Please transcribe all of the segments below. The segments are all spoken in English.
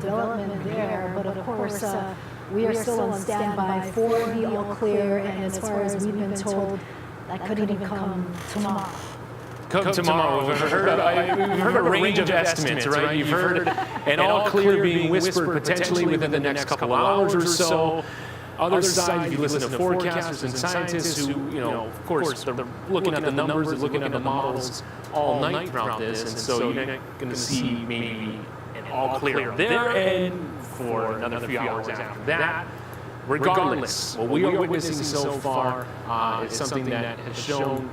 development there, but of course, we are still on standby for the all clear, and as far as we've been told, that could even come tomorrow. Come tomorrow. We've heard a range of estimates, right? You've heard an all clear being whispered potentially within the next couple hours or so. Other side, you listen to forecasters and scientists who, of course, they're looking at the numbers, they're looking at the models all night throughout this, and so you're not going to see maybe an all clear there and for another few hours after that. Regardless, what we are witnessing so far is something that has shown,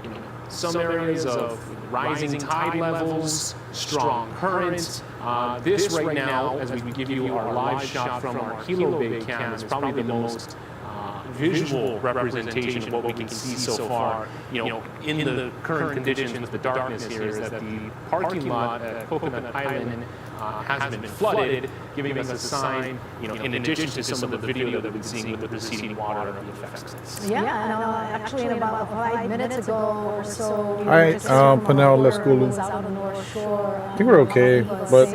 some areas of rising tide levels, strong currents. This right now, as we give you our live shot from our Hilo Bay cam, is probably the most visual representation of what we can see so far. In the current conditions with the darkness here, is that the parking lot at Coconut Island has been flooded, giving us a sign, in addition to some of the video that we've been seeing with the receding water and the effects. Yeah, and actually in about 5 minutes ago or so. All right, Panel, let's go. I think we're okay, but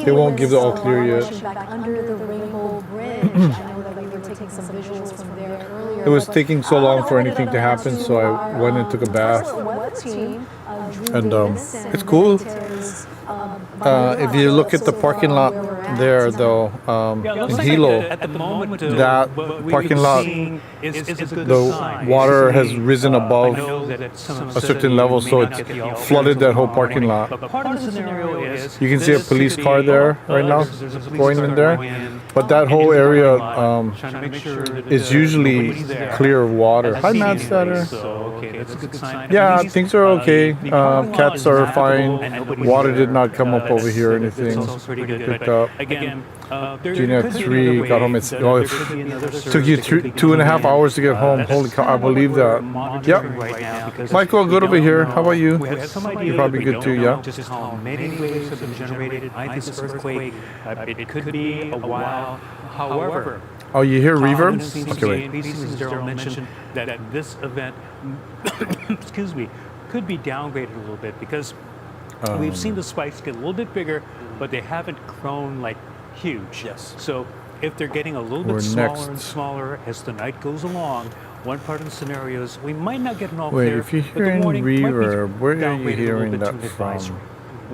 they won't give the all clear yet. Back under the Rainbow Bridge. I know that we were taking some visuals from there earlier. It was taking so long for anything to happen, so I went and took a bath. And it's cool. If you look at the parking lot there, though, in Hilo, that parking lot, the water has risen above a certain level, so it's flooded that whole parking lot. You can see a police car there right now, going in there. But that whole area is usually clear water. Hi, Matt Statter. Yeah, things are okay. Cats are fine. Water did not come up over here or anything. Picked up. Gina at 3 got home. It took you 2.5 hours to get home. Holy cow, I believe that. Yep. Michael, good over here. How about you? You're probably good too, yeah? Just how many waves have been generated by this earthquake. It could be a while. However, oh, you hear reverb? Okay, wait. Daryl mentioned that this event, excuse me, could be downgraded a little bit because we've seen the spikes get a little bit bigger, but they haven't grown like huge. Yes. So if they're getting a little bit smaller and smaller as the night goes along, one part of the scenarios we might not get an all clear. Wait, if you're hearing reverb, where are you hearing that from?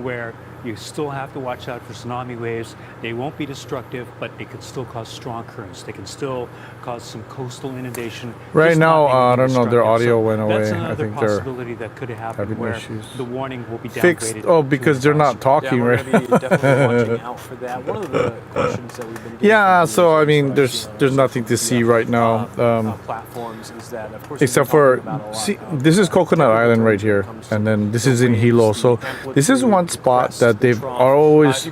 Where you still have to watch out for tsunami waves. They won't be destructive, but they can still cause strong currents. They can still cause some coastal inundation. Right now, I don't know, their audio went away. That's another I think they're possibility that could happen having where issues. the warning will be downgraded. Fixed? Oh, because they're not talking, right? Yeah, we're going to be definitely watching out for that. One of the questions that we've been getting yeah, so I mean, there's nothing to see right now. Platforms is that, of course, Except for, see, this is Coconut Island right here, and then this is in Hilo. So this is one spot that they've always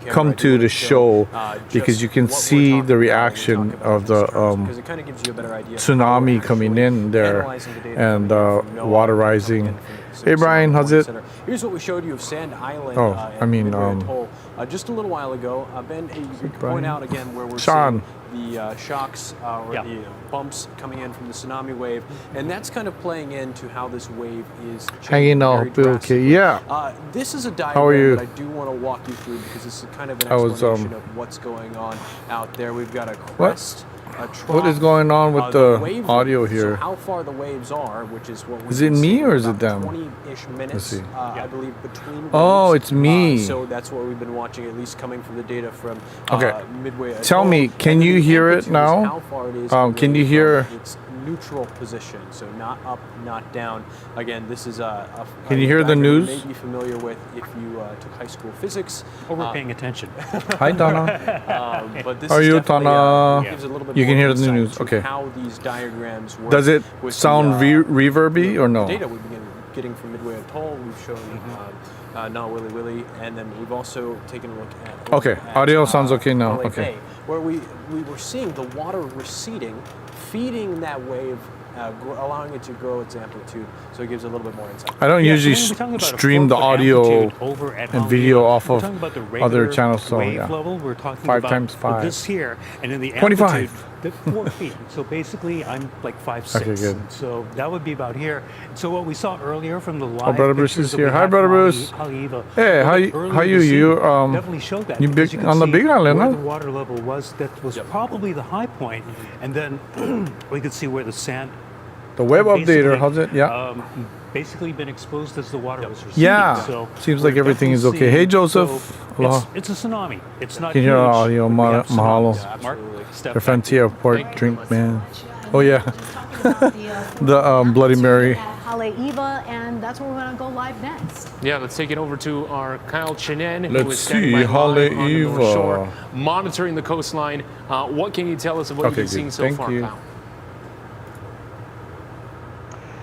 come to the show because you can see the reaction of the tsunami coming in there and water rising. Hey Brian, how's it? Here's what we showed you of Sand Island. Oh, I mean, just a little while ago. Ben, you point out again where we're Sean. seeing the shocks or the bumps coming in from the tsunami wave, and that's kind of playing into how this wave is hanging out. Okay, yeah. This is a How are you? diagram that I do want to walk you through because this is kind of an explanation of what's going on out there. We've got a crest. What is going on with the audio here? So how far the waves are, which is what is it me or is it them? 20-ish minutes, Let's see. I believe, between waves. Oh, it's me. So that's what we've been watching, at least coming from the data from Midway. Tell me, can you hear it now? How far it is can you hear? It's neutral position, so not up, not down. Again, this is a can you hear the news? You may be familiar with if you took high school physics. Or we're paying attention. Hi, Donna. But this Are is you, Donna? Gives you can hear the news. Okay. How these diagrams work. Does it sound reverby or no? Data we've been getting from Midway Atoll. We've shown Not Willy Willy, and then we've also taken a look at. Okay, audio sounds okay now. Hanalei Okay. Bay, where we were seeing the water receding, feeding that wave allowing it to grow its amplitude, so it gives a little bit more insight. I don't usually we're talking about a stream the 4-foot audio amplitude over at and Haleiwa. video off We're of talking about the other regular channels, so wave yeah. level. We're talking 5 about times 5. this here, and in the 25. amplitude, the 4 feet. So basically, I'm like 5'6". Okay, good. So that would be about here. So what we saw earlier from the live Brother Bruce pictures is that we here. Hi, had Brother from Bruce. Haleiwa, Hey, how you? earlier How you? this You evening definitely showed that. you because big can on the see Big Island, where huh? the water level was. That was probably the high point, and then we could see where the sand. The web updater, basically, how's it? Yeah. Basically been exposed as the water was receding. Yeah. So Seems we're like everything is definitely okay. Hey, seeing- Joseph. so Aloha. it's a tsunami. It's not Can you hear huge, our audio? but we have Mahalo. tsunamis. Mark, step The back. Frontier Port drink, man. Oh yeah. The The Bloody Mary. Haleiwa, and that's where we're going to go live next. Yeah, let's take it over to our Kyle Chinen, who Let's is standing see, by live on the North Haleiwa. Shore, monitoring the coastline. What can you tell us of what Okay, you've been good. seeing so Thank far, you. Kyle?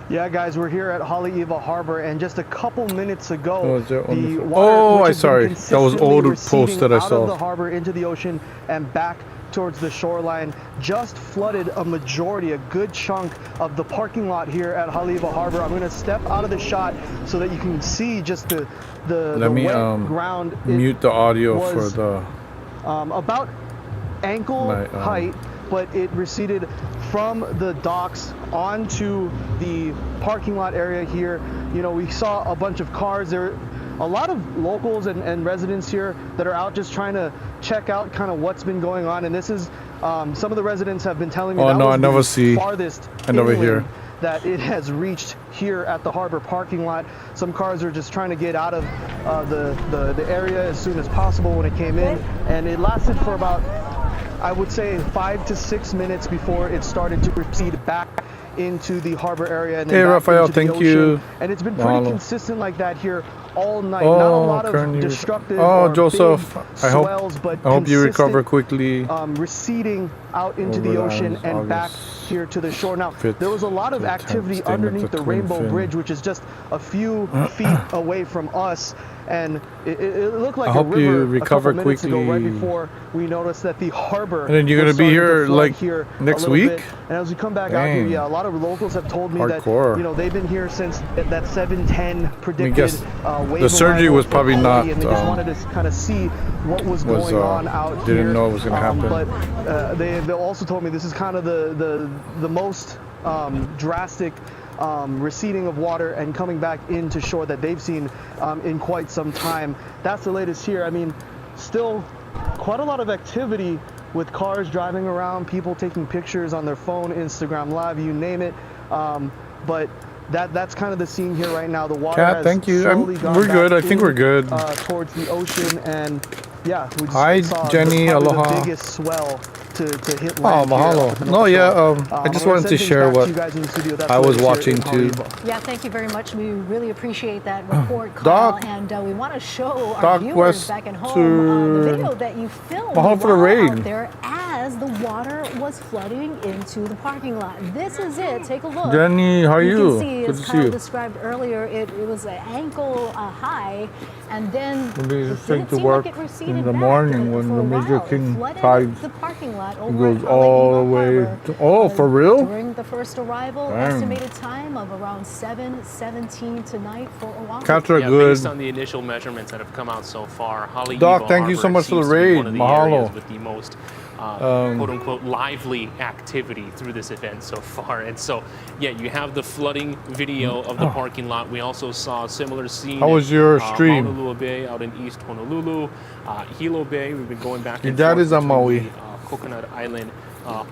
Yeah, guys, we're here at Haleiwa Harbor, and just a couple minutes ago, Oh, is that on the the- water, Oh, which I has been sorry. That was consistently old receding post that I out saw. of the harbor into the ocean and back towards the shoreline, just flooded a majority, a good chunk of the parking lot here at Haleiwa Harbor. I'm going to step out of the shot so that you can see just the Let me wet ground. mute the audio for was, the. about ankle My, height, but it receded from the docks onto the parking lot area here. You know, we saw a bunch of cars. There are a lot of locals and residents here that are out just trying to check out kind of what's been going on. And this is, some of the residents have been telling me Oh, that no, was I never the see. farthest And over here. inland that it has reached here at the harbor parking lot. Some cars are just trying to get out of the area as soon as possible when it came in, and it lasted for about, I would say, 5 to 6 minutes before it started to recede back into the harbor area. And then Hey, back Raphael, into the thank ocean. you. And it's been pretty Mahalo. consistent like that here all night. Not a lot of currently- destructive Oh, or Joseph, big I hope swells, but I hope you recover consistent, quickly. receding out into Over the the ocean islands, and back August here to the shore. Now, 5th there was a lot of to 10th, activity staying at underneath the the Twin Rainbow Fin. Bridge, which is just a few feet away from us. And it looked like I a hope you river recover a couple minutes ago, right quickly. before we noticed that the harbor And then you're was gonna be starting to here, flood like, here a next little week? bit. And as we come back out here, Dang. yeah, a lot of locals have told me Hardcore. that, you know, they've been here since that 7:10 predicted guess wave the surgery arrival was for probably Hawaii, not, and they just wanted to kind of see what was going on out here. didn't know it was gonna happen. But they also told me this is kind of the most drastic receding of water and coming back into shore that they've seen in quite some time. That's the latest here. I mean, still quite a lot of activity with cars driving around, people taking pictures on their phone, Instagram Live, you name it. But that's kind of the scene here right now. The water Kat, has thank you. slowly gone We're back good. I think in, we're good. Towards the ocean, and yeah, we just Hi, saw Jenny. probably Aloha. the biggest swell to hit Oh, land here mahalo. at the No, North yeah. Shore. I I'm just gonna wanted send to things share back to what you guys in the studio. That's I the was latest here watching in too. Haleiwa. Yeah, thank you very much. We really appreciate that report, Kyle. Doc- And we want to show our Doc viewers back at home the video that you filmed Mahalo for the while rain. out there as the water was flooding into the parking lot. This is it. Take a look. Jenny, how are You you? can see, Good as to see Kyle you. described earlier, it was an ankle high, and then Maybe it just take didn't to seem work like it receded in the back morning for when a the major while. It king flooded tides. the parking lot It over goes at all the Haleiwa way. Harbor. Oh, for real? During the first arrival, Dang. estimated time of around 7:17 tonight for Oahu. Cats are Yeah, good. based on the initial measurements that have come out so far, Haleiwa Doc, thank you Harbor so much for the seems to be raid. one of the Mahalo. areas with the most quote-unquote lively activity through this event so far. And so, yeah, you have the flooding video of the parking lot. We also saw a similar scene. How was your in, stream? Maui Bay out in East Honolulu, Hilo Bay. We've been going back Your and dad forth is on between Maui. the, Coconut Island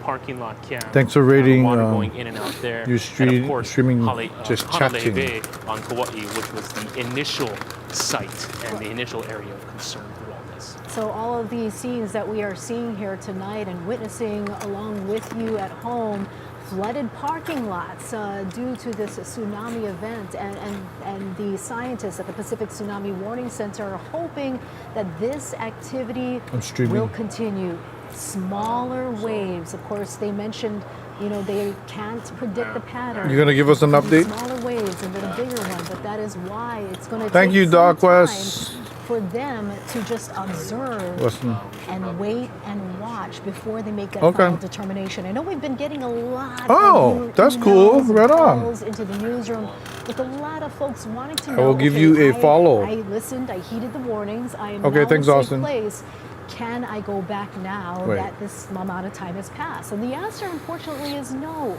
parking lot cam. Thanks for rating, water going in and out there. your And of course, streaming, just Hanalei chatting. Bay on Kauai, which was the initial site and the initial area of concern through all this. So all of these scenes that we are seeing here tonight and witnessing along with you at home, flooded parking lots due to this tsunami event, and the scientists at the Pacific Tsunami Warning Center are hoping that this activity I'm streaming. will continue. Smaller waves, of course, they mentioned, you know, they can't predict the pattern. You gonna give us an update? Smaller waves and then a bigger one, but that is why it's going to Thank take you, some Doc time West. for them to just observe Listen. and wait and watch before they make that Okay. final determination. I know we've been getting a lot Oh, of that's emails cool. and Right on. calls into the newsroom with a lot of folks wanting to know. I will give okay, you a follow. I listened, I heeded the warnings. I am Okay, now thanks, in a safe Austin. place. Can I go back now Wait. that this amount of time has passed? And the answer, unfortunately, is no.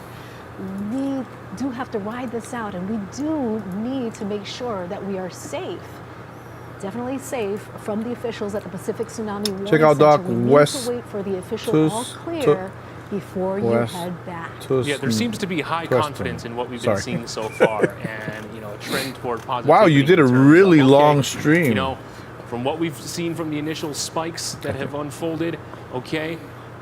We do have to ride this out, and we do need to make sure that we are safe. Definitely safe from the officials at the Pacific Tsunami Warning Check out Center. Doc We need West to wait for the official Tus- all clear before you West head back. Yeah, there seems to be high Preston. confidence in what we've Sorry. been seeing so far, and a trend toward positivity. Wow, you did a in terms really of, long okay, stream. From what we've seen from the initial spikes that have unfolded, okay,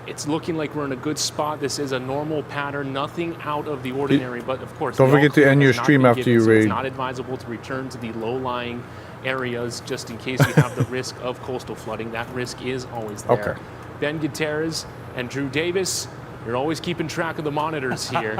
it's looking like we're in a good spot. This is a normal pattern, nothing out of the ordinary. But of course, Don't the all forget to clear end your has not stream been after given, you so raid. It's not advisable to return to the low-lying areas just in case we have the risk of coastal flooding. That risk is always there. Okay. Ben Gutierrez and Drew Davis, you're always keeping track of the monitors here.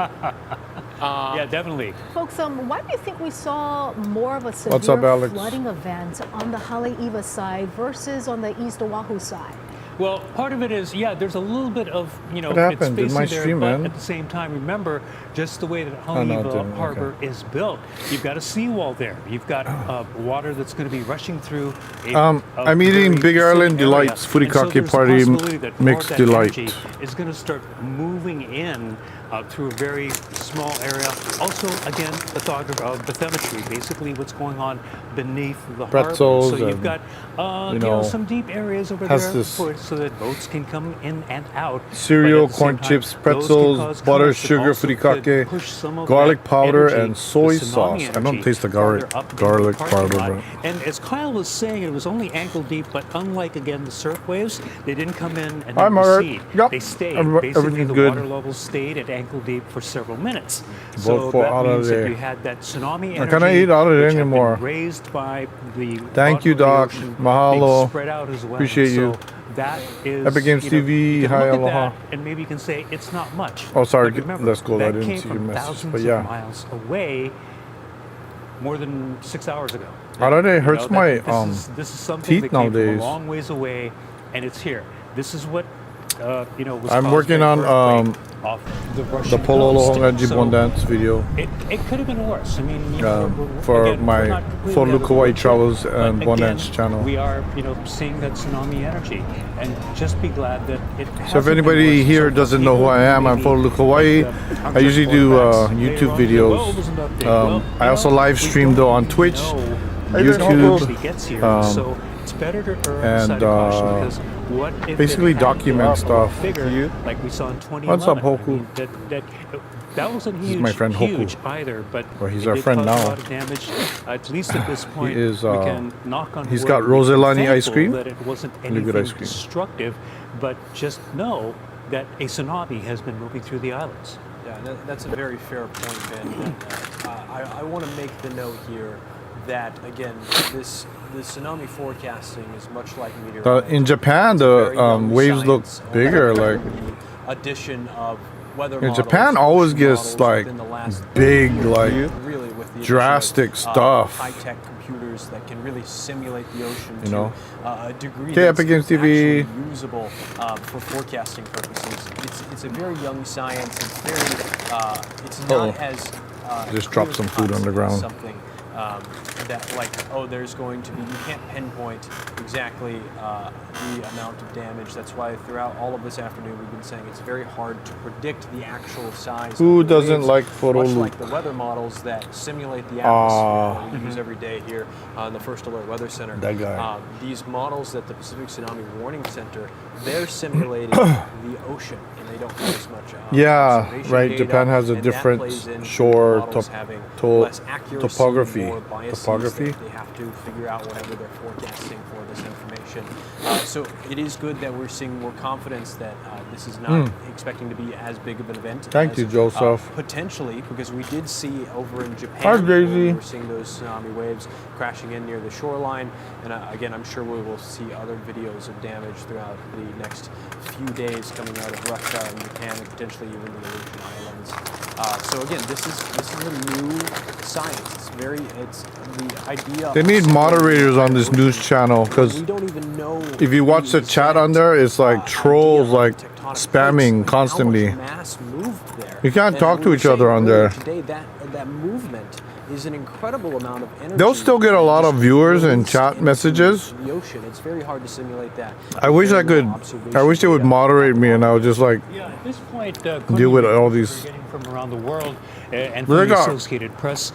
Yeah, definitely. Folks, why do you think we saw more of a severe What's up, Alex? flooding event on the Haleiwa side versus on the East Oahu side? Well, part of it is, yeah, there's a little bit of, What happened? Did it's my spacing there, stream but end? at the same time, remember, just the way that no, it Haleiwa didn't. Harbor Okay. is built, you've got a seawall there. You've got water that's going to be rushing through I'm eating very Big Island thin area. Delights, And so Furikake there's a Party possibility that more Mixed of that Delight. energy is going to start moving in through a very small area. Also, again, bathymetry, basically what's going on beneath the Pretzels harbor. So you've and, got some deep areas over has there this so that boats can come in and out. cereal, But at the corn same time, chips, those pretzels, can cause butter, currents that sugar, also furikake, could push some of garlic that powder, energy, and the soy tsunami sauce. I don't energy, taste the farther up into the garlic parking powder, lot. but And as Kyle was saying, it was only ankle deep, but unlike, again, the surf waves, they didn't come in and Hi, then Mark. recede. Yep. They stayed. Everything's Basically, the good. water level stayed at ankle deep for several minutes. Vote So for that means that Hanalei. you had that tsunami energy, I cannot eat Hanalei which had been anymore. raised by the Thank you, bottom Doc. of the ocean, Mahalo. being spread out as well. Appreciate you. So that is Epic Games TV, you can hi, look at aloha. that and maybe you can say it's not much. Oh, sorry, But remember, let's go. I that didn't came see your from message, thousands but yeah. of miles away more than 6 hours ago. Hanalei hurts my This is something teeth that came from nowadays. a long ways away, and it's here. This is what was I'm caused working by on earthquake off the the Russian Pololo coast. Honga So Jibon dance video it could have been worse. I mean, for again, my we're not completely PhotoLukeHawaii out of the woods Travels yet, and but Bon again, Dance channel. We are, seeing that tsunami energy, and just be glad that it. So if anybody here doesn't know who I am, I'm PhotoLukeHawaii. I usually do YouTube videos. I also live stream though on Twitch, YouTube, so it's better to err on the and side of caution, because what if basically it had document a stuff. figure like we saw in 2011? What's up, I Hoku? mean, that wasn't This is huge, my friend Hoku. huge either, but Well, he's it our did friend cause now. a lot of damage. At least at this point, is, we can knock on he's wood got and be Roselani ice thankful cream. that it wasn't Really good anything ice cream. destructive, but just know that a tsunami has been moving through the islands. Yeah, that's a very fair point, Ben. And, I want to make the note here that, again, the tsunami forecasting is much like meteorology. In Japan, It's a the very young waves look science, bigger. Like the addition of weather in models, Japan, always ocean gets models like within the last big, 30 like years, really with the drastic addition of, stuff. high-tech computers that can really simulate the ocean You know? to a degree Okay, that's Epic Games TV. actually usable for forecasting purposes. It's a very young science. It's very it's not Uh-oh. as Just dropped some food on the ground. Something that there's going to be, you can't pinpoint exactly the amount of damage. That's why throughout all of this afternoon we've been saying it's very hard to predict the actual size. Who of the doesn't waves, like much PhotoLuke? like the weather models that simulate the atmosphere that we use every day here in the First Alert Weather Center. That guy. These models at the Pacific Tsunami Warning Center, they're simulating the ocean, and they don't have as much Yeah, observation right. data, Japan has a and that different plays into shore models having to- less accuracy, topography. more biases Topography? that they have to figure out whenever they're forecasting for this information. evacuation. So it is good that we're seeing more confidence that this is not expecting to be as big of an event. Thank as, you, Joseph. Potentially, because we did see over in Japan, Hi, Daisy. we're seeing those tsunami waves crashing in near the shoreline. And again, I'm sure we will see other videos of damage throughout the next few days coming out of Russia and Japan and potentially even the Aleutian Islands. So again, this is a new science. It's the idea. They need moderators on this news channel because we don't even know if you watch the chat on there, it's like trolls like spamming constantly. Mass moved there. You can't And talk we to were each other saying on earlier there. Today, that movement is an incredible amount of energy. They'll still get a lot of viewers and released chat into messages. The ocean. It's very hard to simulate that. I wish I could. I wish they would moderate me, and I would just like Yeah, at this point, deal with all these. we're getting from around the world and They from the got- Associated Press,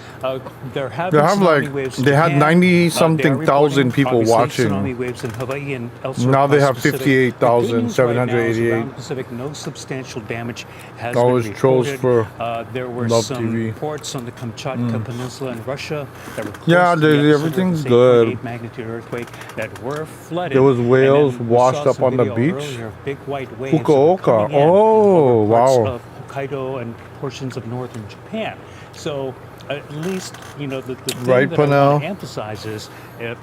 there have They been have tsunami like waves in they had Japan. 90-something They're thousand reporting, people obviously, watching. Tsunami waves in Hawaii and elsewhere Now they across have the Pacific. The good news right now is 58,788. around the Pacific, no substantial damage has That been was trolls reported. for There were Love some TV. reports on the Kamchatka Peninsula in Russia that were close Yeah, to the Daisy, epicenter of everything's this good. 8.8 magnitude earthquake that were flooded. There was And whales then we washed saw up some on the video beach? earlier of big white waves that were Fukuoka. coming in Oh, over parts wow. of Hokkaido and portions of northern Japan. So at least, the thing Right, that I Panel? want to emphasize is that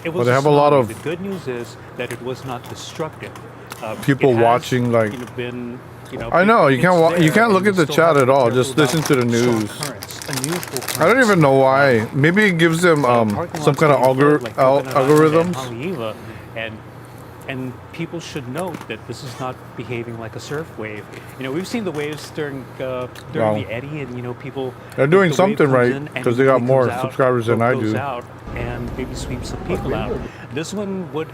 it was they have a lot tsunami. of- The good news is that it was not destructive. People it has, watching, like- been, I know, you it's can't there, you can't look and at the still chat have to at be all. careful Just listen to the about strong news. currents, unusual I don't currents. even know why. Maybe it gives them Parking some lots kind of being filled like Coconut Island and algorithms. Haleiwa, and people should note that this is not behaving like a surf wave. We've seen the waves during Wow. the eddy, and people. They're doing the wave something comes right, in and 'cause they got immediately more comes out, subscribers than I goes do. out, and maybe sweeps some people out. This one could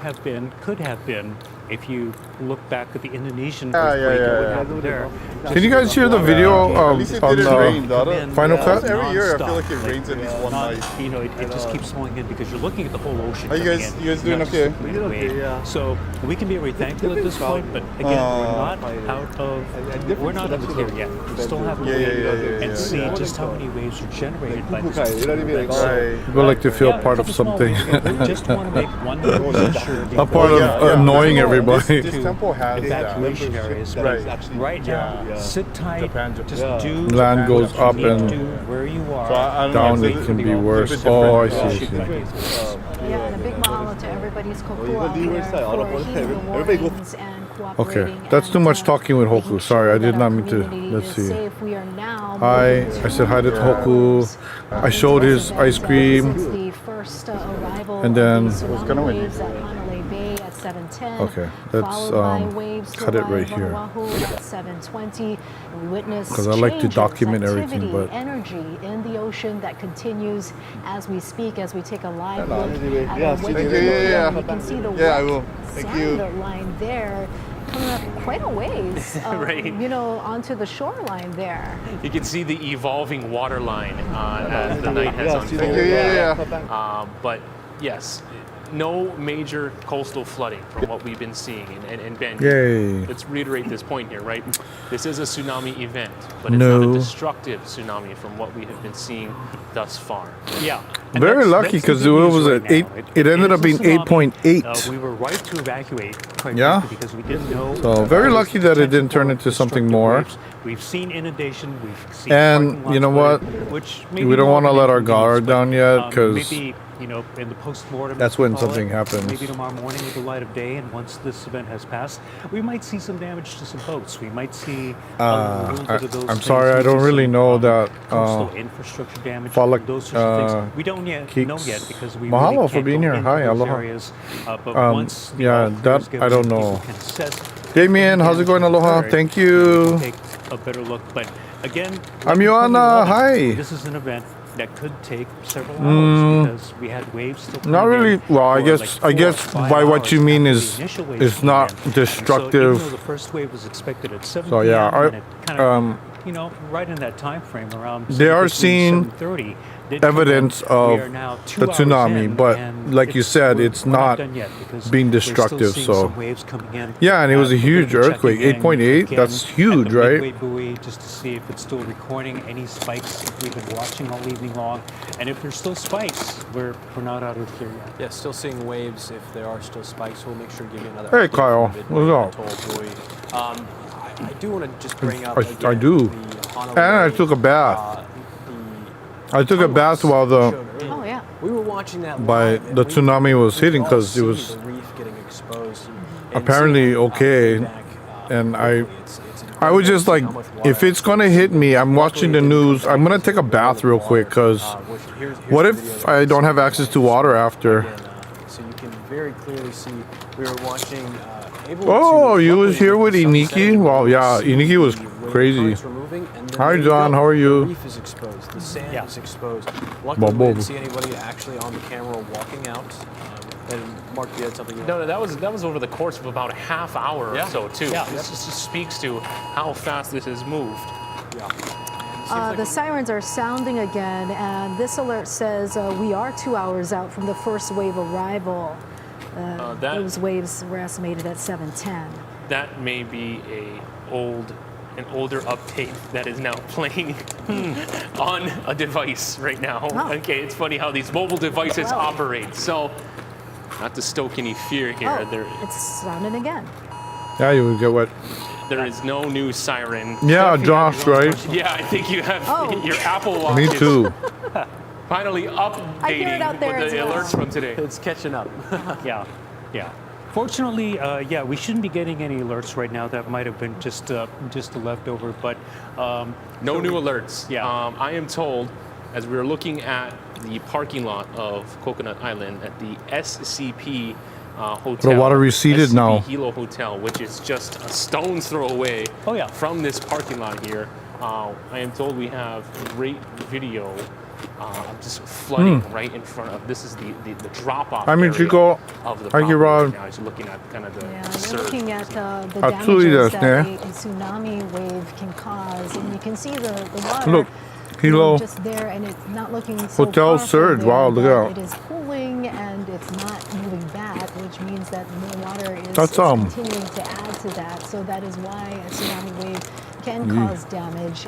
have been, if you look back at the Indonesian earthquake and what happened there. Can you guys hear the video At least it on didn't rain, the did it? Final Cut? Every year I feel nonstop, like it rains at least one not- night. It just keeps flowing in because you're looking at the whole ocean. Are you coming guys- in, you guys doing not just okay? the great wave. So we can be very thankful at this point, but again, we're not out of, we're not in the clear yet. We still have to Yeah, wait yeah. and see just how many waves are generated by this. Right. People like to feel Yeah, part a of couple small something. waves. We just want to make one sure A part of annoying everybody. This temple has evacuation areas. But right now, sit tight. Japan. Just do Land goes what you up need and to do where you are. So I don't down know. it can be It's a worse. bit Oh, I different. see. Yeah, and a big mahalo to everybody's kokua the here worst side. All of for us, heeding the everybody goes- warnings and cooperating. Okay, that's too and, much talking with making Hoku. Sorry, I sure did that not our mean to. community Let's is see. safe. We are now Hi, moving I said hi to towards, Hoku. I showed his event, ice cream. Since the first arrival And then- of the tsunami gonna win. waves at Hanalei Bay at 7:10. Okay, let's, followed by waves to cut it arrive right here. on Oahu at 7:20. And we witnessed 'Cause I like to changes, document everything, activity, but- energy in the ocean that continues as we speak, as we take a live Hello. look at Yeah, our thank winter you. Yeah. You can see the Yeah, I wet will. Thank sand you. line there coming up quite a ways, Right. onto the shoreline there. You can see the evolving water line as the night has Thank you. unfolded. Yeah. But yes, no major coastal flooding from what we've been seeing. And Ben, Yay. let's reiterate this point here, right? This is a tsunami event, but it's not No. a destructive tsunami from what we have been seeing thus far. Yeah. And Very that's- lucky that's the 'cause good it news was right at 8 now. it ended is up being a tsunami. 8.8. We were right to evacuate quite Yeah? quickly because we didn't know. So, very lucky that it didn't turn into something more. Waves. We've seen inundation. We've seen And parking you know lots what? flooded, which maybe We don't more wanna of an let our inconvenience, guard down but, yet, 'cause maybe in the post-mortem, that's as we when call something it, happens. Maybe tomorrow morning with the light of day, and once this event has passed, we might see some damage to some boats. We might see a little bit of those I'm things. sorry, I We don't see really some, know that, coastal infrastructure damage, Falak- those sorts of things. We don't Keeks. know yet because we Mahalo really for can't being go here. into Hi, those aloha. areas. But once the yeah, all clear that is given, I don't people know. can assess Damien, how's it going? Aloha. Alright. Thank you. Take a better look, but again, I'm like Ioana. 2011, Hi. This is an event that could take several hours because we had waves still coming Not really. in Well, I for guess like I 4 or guess 5 by what hours you mean after is the initial waves it's came not in. And so even destructive. though the first wave was expected at 7 So yeah, p.m. and it kind of right in that time frame around. They are 7:15, seeing 7:30, evidence of the tsunami, but like you said, it's not being destructive. So yeah, and it was a huge earthquake, 8.8. That's huge, right? Midway buoy, just to see if it's still recording any spikes that we've been watching all evening long, and if there's still spikes, we're not out of here yet. Yeah, still seeing waves. If there are still spikes, we'll make sure to give you another. Hey, update Kyle, from Midway what's Atoll Buoy. I do want to just bring up. I Again, do. the Hanalei, And I took a bath. I took a bath while Oh, yeah. we were watching that by live, and the we tsunami was could hitting all 'cause it see was the reef getting exposed and apparently seeing, okay, back, and it's I was just like, how much water if it's gonna hit me, I'm watching the news. I'm gonna take a bath real quick, cause here's what the if video I that don't have access to water after? again, so you can very clearly see we were watching. Oh, you was here with Iniki? Wow, yeah, Iniki was crazy. Hi, John, how are you? The reef is exposed. The sand is exposed. Luckily, Bob, we Bob. didn't see anybody actually on the camera walking out. And Mark, you had something. No, that was over the course of about a half hour or so too. Yeah. This just speaks to how fast this has moved. The sirens are sounding again, and this alert says we are 2 hours out from the first wave arrival. Those waves were estimated at 7:10. That may be an older update that is now playing on a device right now. Oh. Okay, it's funny how these mobile devices Well. operate. So, not to stoke any fear here, It's sounding again. Yeah, you would get what? there is no new siren. Yeah, Josh, right? Yeah, I think you have Oh. your Apple Watch Me is too. finally I hear it updating out there with the as well. alerts from today. It's catching up. Yeah. Fortunately, we shouldn't be getting any alerts right now. That might have been just a leftover, but No new alerts. Yeah. I am told, as we were looking at the parking lot of Coconut Island at the SCP hotel. The water receded SCP now. Hilo Hotel, which is just a stone's throw away from this parking lot here. I am told we have great video of just flooding right in front of. This is the drop-off I mean, area Chico, of the I property get right Rod. now. As you're looking at kind of the Yeah, surge. you're looking at the Absolutely damages does, that yeah. a tsunami wave can cause, and you can see the water. Look, Hilo just there, and it's not looking so Hotel powerful surge. there, Wow, look but out. It is cooling and it's not moving back, which means that more water is That's, continuing to add to that. So that is why a tsunami wave can cause damage.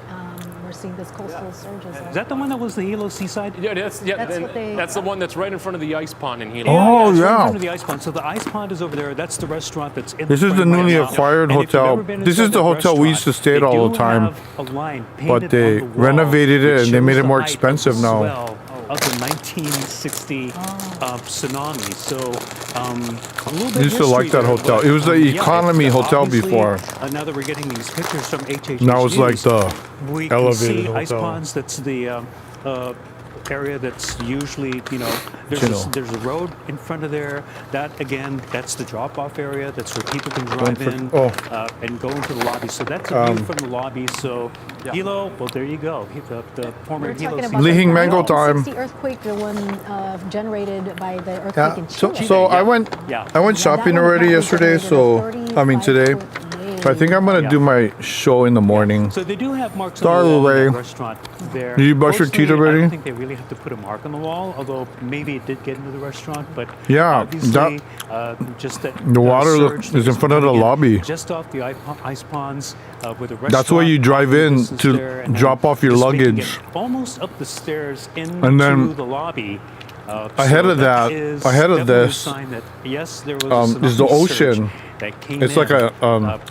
We're seeing this coastal surges. is that the one that was the Hilo Seaside? Yeah, that's what they- the one that's right in front of the ice pond in Hilo. Oh, it's right in yeah. front of the ice pond. So the ice pond is over there. That's the restaurant that's in This the is the frame right newly now. acquired And if you've hotel. ever been This is inside the that hotel we used to restaurant, stay at they all do the time. have a line But painted they on the wall renovated it which and they made shows it the more height of expensive the now. swell of the 1960 tsunami. So a little bit I used to like history that there, hotel. but, It was the yeah, economy it's hotel obviously, before. Now that we're getting these pictures from HHH Now it's like News, the we can elevated see ice hotel. ponds. That's the area that's usually, there's Chino. there's a road in front of there. That again, that's the drop-off area. That's where people can drive in and go into the lobby. So that's a view from the lobby. So Hilo, well, there you go. The former We're Hilo. talking about Lihing the mango time. 1960 earthquake, the one generated by the earthquake in So, Chile. so I went Yeah, shopping that one already apparently yesterday. So generated I mean today. 35-foot So I think I'm gonna do my show in the morning. So they do have marks Sorry, on the wall in Ray. the restaurant there. Did you brush your teeth Mostly, I already? don't think they really have to put a mark on the wall, although maybe it did get into the restaurant. But Yeah, obviously, just that the water surge that is in was front of the coming in lobby. just off the ice ponds, where the restaurant. That's where you drive in business to there, and drop then off your just making luggage. it almost up the stairs into And then the lobby. ahead So of that- is ahead of definitely a this, sign that, yes, there was a is the tsunami surge ocean. that came It's in, like a,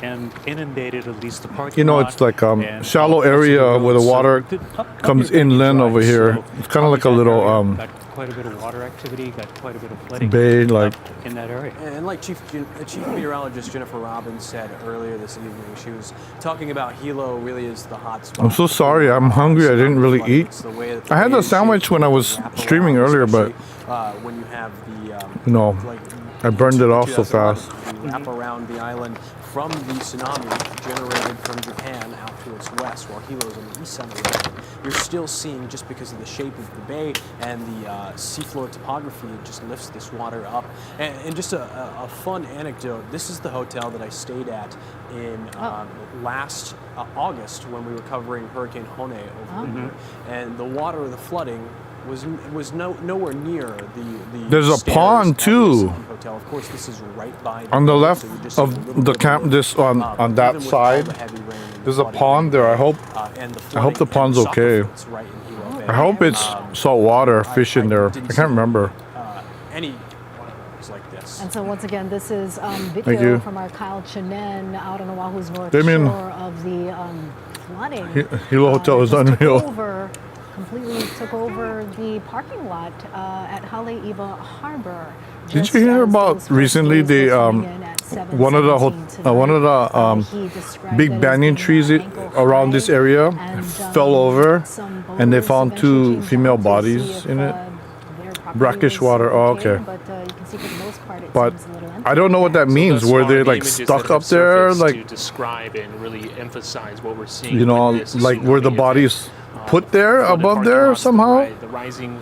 and inundated at least the parking lot. it's like and shallow parts of area road. where the So water up comes your inland drive, over here. so It's kind of like a that little area got quite a bit of water activity, got quite a bit of flooding bay, like in that area. And like Chief Meteorologist Jennifer Robbins said earlier this evening, she was talking about Hilo really is the hot spot. I'm so sorry. I'm hungry. I didn't really eat. It's the way that I had the waves sandwich when I was wrap streaming around, earlier, but especially, when you have the I burned it off so 2011, fast. the wrap around the island from the tsunami generated from Japan out to its west, while Hilo is on the east side of the island. You're still seeing, just because of the shape of the bay and the seafloor topography, it just lifts this water up. And just a fun anecdote, this is the hotel that I stayed at in last August when we were covering Hurricane Hone over here. And the water, the flooding, was nowhere near the There's a stairs pond, at the too. hotel. Of course, this is right by On the bay, left so you're just a little of the bit camp, more, this on but that even with all side, the heavy rain and the there's a flooding pond there. I hope and the I hope the flooding pond's and the okay. soccer fields right in Hilo Bay. I hope it's salt water fish in there. I didn't can't see remember. Any waterways like this. And so once again, this is Thank video you. from our Kyle Chinen out on Oahu's north Damien. shore of the flooding. Hilo Hotel is Just unreal. completely took over the parking lot at Haleiwa Harbor. Did you hear about recently the one of the big banyan trees around this area fell over, and they found two female bodies in it? Brackish water. Oh, okay. But I don't know what that means. thus Were far, they the like images that stuck have up there, surfaced like to describe and really emphasize what we're seeing? you know, with this like were the tsunami bodies event. put there Flooded above parking there lots, somehow, the rising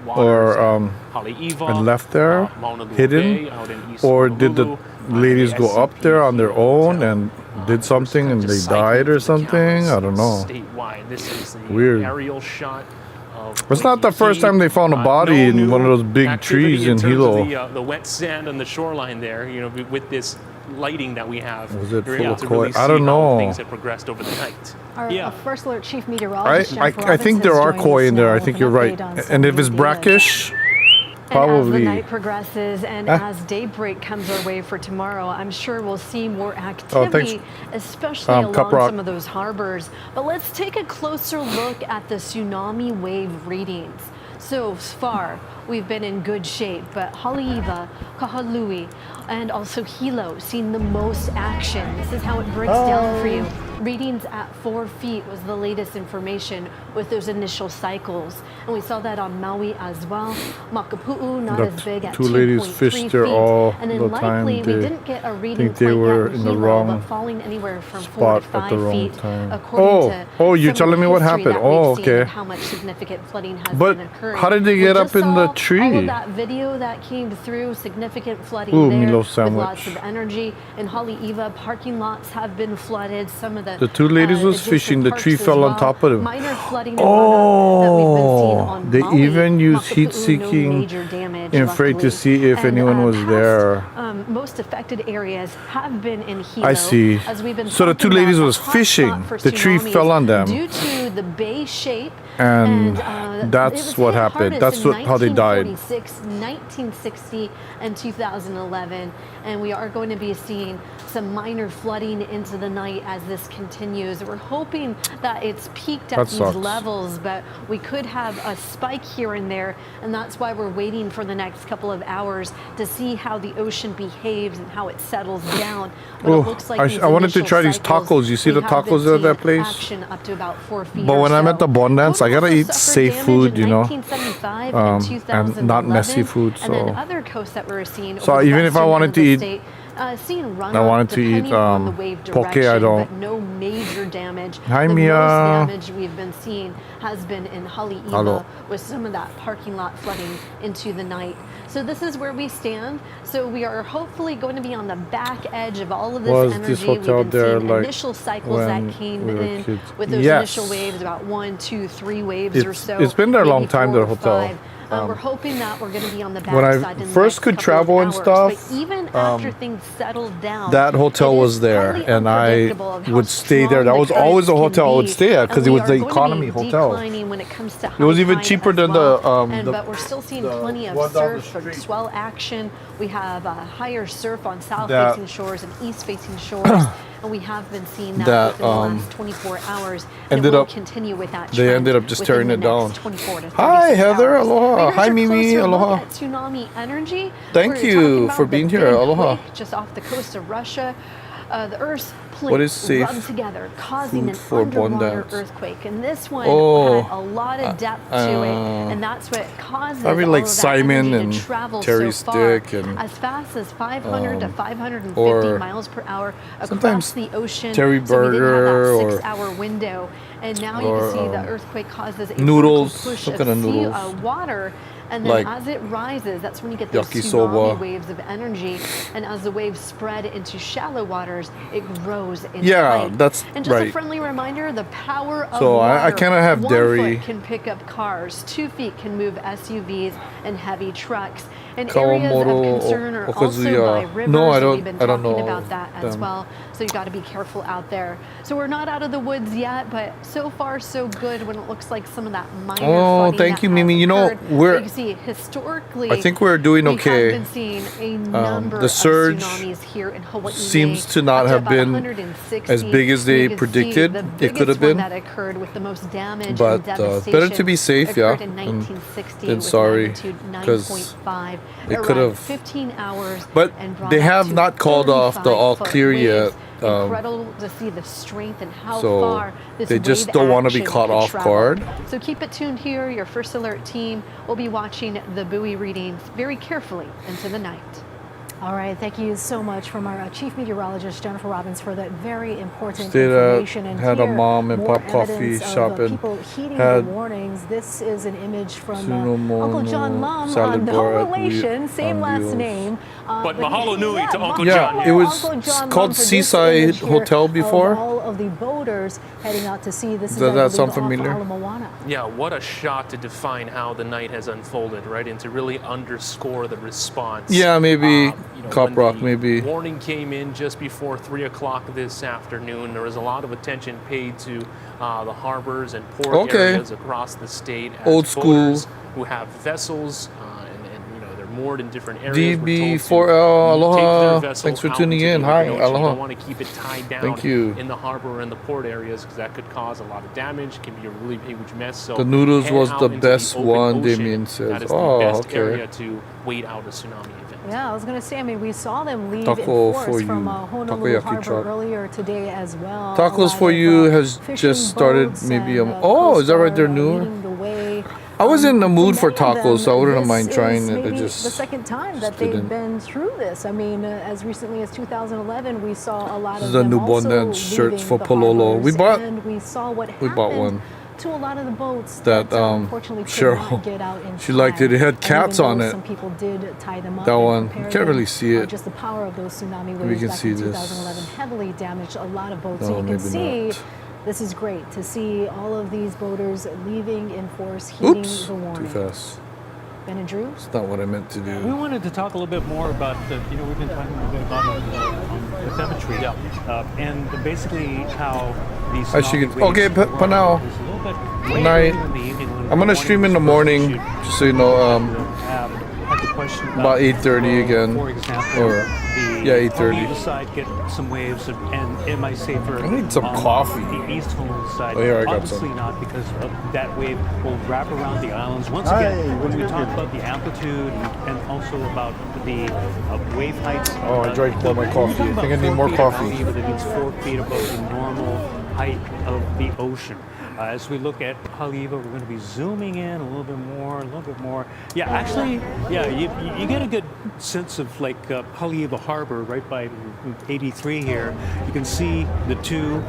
or waters at Haleiwa, and left there, Mauna Lua hidden, Bay out in East or did the Honolulu, ladies go up there on their own hotel. and did something and they Just cycling died or through the something? cameras I don't know. Statewide, this is the Weird. aerial shot. Of It's not the first time they found a body in one of those big trees in Hilo. The wet sand on the shoreline there, you know, with this lighting that we have, Was it you're full able of to koi? really I see don't how know. things have progressed over the night. Our Yeah. first alert chief meteorologist. I think there are koi in there. I think you're right. And if it's brackish, And as the probably. night progresses and as daybreak comes our way for tomorrow, I'm sure we'll see more activity, especially along Cup Rock. some of those harbors. But let's take a closer look at the tsunami wave readings. So far, we've been in good shape, but Haleiwa, Kahului, and also Hilo seen the most action. This is how it breaks down for you. Readings at 4 feet was the latest information with those initial cycles. And we saw that on Maui as well. Makapu'u, not The as big at two ladies 2.3 fished there feet. all And then the time. likely, we They didn't get a reading think they quite were yet in the Hilo, wrong but falling anywhere from 4 to spot at 5 the wrong feet. time. According to you're some of telling me the what history happened. that we've Oh, seen okay. and how much significant flooding has But been occurring. how did they We get just up in the saw tree? All of that video that came through, significant flooding Ooh, there Milo with sandwich. lots of energy. In Haleiwa, parking lots have been flooded. Some of The two ladies was adjacent fishing. The parks tree as fell on well. top of them. Minor flooding and runoff that we've been seeing on They Maui. even used Makapu'u, heat-seeking no major damage, infrared to luckily. see if And, anyone was past, there. Most affected areas have been in Hilo. I see. As we've been So the two talking ladies about, was the hot fishing. spot for The tree tsunamis fell on them. due to the bay shape. And it that's was what hit happened. hardest That's in how they died. 1946, 1960, and 2011. And we are going to be seeing some minor flooding into the night as this continues. We're hoping that it's peaked at That these sucks. levels, but we could have a spike here and there. And that's why we're waiting for the next couple of hours to see how the ocean behaves and how it settles down. But Oh, it looks like I wanted to initial try these cycles, tacos. You see we the have been tacos at that seeing place? action up to about 4 feet But or when I'm at the so. Abundance, I gotta Hula eat also safe suffered food, damage you in know, 1975 and not messy 2011, food, And then so- other coasts that we're seeing. So over the even if I western wanted end of to the eat- state, seeing runoff I wanted to eat, depending on the wave poke, I direction, don't. but no major damage. Hi, the Mia. most damage we've been seeing has been in Haleiwa Hello. with some of that parking lot flooding into the night. So this is where we stand. So we are hopefully going to be on the back edge of all of this Was energy. this hotel We've been there, seeing like, initial cycles that when came we were in kids? with those Yes. initial waves, about 1, 2, 3 waves or It's- so. it's been there a long maybe time, 4 the or hotel. 5. We're hoping that we're going to be on the back When I side in the first next could couple of travel and hours. stuff, But even after things settled down, that hotel it is was there, highly and I unpredictable of how would stay there. strong That the was always a currents hotel I can would be. stay at because it And was we the are going to economy be hotel. declining when it comes to It was high even tide cheaper as than well. the, But we're still seeing plenty of one down the surf and street. swell action. We have higher surf on That- south-facing shores and east-facing shores. And we have been seeing that within the last 24 hours. And ended it will up- continue with that they trend ended up just within tearing the it next down. 24 to Hi, 36 Heather. hours. Aloha. But here's Hi, a Mimi. closer look Aloha. at tsunami energy. Thank We're you talking for about being the here. big Aloha. quake just off the coast of Russia. the Earth's What is plates safe rub together, causing food an for underwater abundance? earthquake. And this one Oh, had a lot of depth to it, and that's what causes probably all like of that Simon energy and to travel Terry so far, Stick and, as fast as 500 to 550 or miles per hour across sometimes the ocean. Terry So we didn't have Burger that or- 6-hour window, and now you or, can see the earthquake causes a noodles, vertical push some of kind of sea, noodles. water. And then Like as it rises, that's when you get those yakisoba. tsunami waves of energy. And as the waves spread into shallow waters, it grows in Yeah, height. that's And just a right. friendly reminder, the power of So water. I kinda have 1 dairy. foot can pick up cars, 2 feet can move SUVs and heavy trucks. And areas of Kawamoto concern are Okazuya. also by rivers. No, I and don't- We've been I don't talking know about that as them. well. So you got to be careful out there. So we're not out of the woods yet, but so far so good when it looks like some of that minor Oh, flooding thank that you, has Mimi. You know, occurred. we're- You can see historically, I think we're doing we okay. have been seeing a number the of surge tsunamis here in Hawaii. seems to not up have about been 160. as big as they You can see predicted the it could biggest have been. one that occurred with the most damage But, and devastation. better to be safe, yeah, occurred in 1960 than with sorry, magnitude 'cause 9.5. it It could arrived have- 15 hours. But and brought they up have to not called off the all 35-foot clear yet. waves. Incredible to see the strength and how so far this they just wave don't wanna be action caught could off travel. guard. So keep it tuned here. Your First Alert team will be watching the buoy readings very carefully into the night. All right, thank you so much from our chief meteorologist Jennifer Robbins for that very important Stayed information. And had a here, mom and more pop coffee evidence of, shop and people heeding had the warnings. This is an image from Tsunomono Uncle John Lum, salad no bar at relation, same last Wheels. name. But mahalo nui to Uncle Yeah, John. it was Uncle John called Lum for this Seaside image here Hotel of before. all of the boaters heading out to sea. This is, Does I that believe, sound off familiar? Ala Moana. Yeah, what a shot to define how the night has unfolded, right? And to really underscore the response. Yeah, maybe Cop when Rock, the maybe. warning came in just before 3 o'clock this afternoon. There was a lot of attention paid to the harbors and port Okay. areas across the state. As Old school. boaters who have vessels and they're moored in different areas. were told to DB4L, take their aloha. vessel Thanks for out tuning into the in. Hi, open ocean. aloha. You don't want to keep it tied down Thank you. in the harbor and the port areas because that could cause a lot of damage. It can be a really huge mess. So The noodles head was out the into best open one, ocean. Damien says. That is Oh, the best okay. area to wait out a tsunami event. Yeah, I was going to say, I mean, we saw them leave Taco in for force from you. Honolulu Takoyaki Harbor truck. earlier today as well. Tacos A lot for of, You has fishing just started boats maybe and, oh, is that right Coast there Guard, newer? leading the way. I was in the mood for many of tacos, so I them, wouldn't this mind trying is it. I maybe just the second time that just they've didn't. been through this. I mean, as recently as 2011, we saw a lot This of is a them new also Bondan shirts leaving for the Pololo. harbors, We bought- and we saw what we bought happened one. to a lot of the boats That, unfortunately could Cheryl, not get out in she liked it. time. It had And cats even on though it. Some people did tie them up. That and one, you prepare can't them, really see it. Just the power of those tsunami We waves can back see in this. 2011 heavily damaged a lot of boats. No, So you can maybe see not. this is great to see all of these boaters leaving in force, heeding Oops, the warning. too fast. Ben and Drew? It's not what I meant to We do. wanted to talk a little bit more about we've been talking a bit about the bathymetry, and basically how these. I should get- okay, Panao. Good night. I'm gonna stream in the morning, just so you know, about 8:30 again. For example, Or- yeah, 8:30. On either side, get some waves, and am I safer? I need some on coffee. The east Honolulu side. Oh, here, I got Obviously some. not, because that wave will wrap around the islands. Once Hi, again, what when are we you talk doing? about the amplitude and also about the wave heights. Oh, I drank more of my coffee. I think I need more coffee. But it means 4 feet above the normal height of the ocean. As we look at Haleiwa, we're going to be zooming in a little bit more. Yeah, actually, yeah, you get a good sense of like Haleiwa Harbor right by 83 here. You can see the two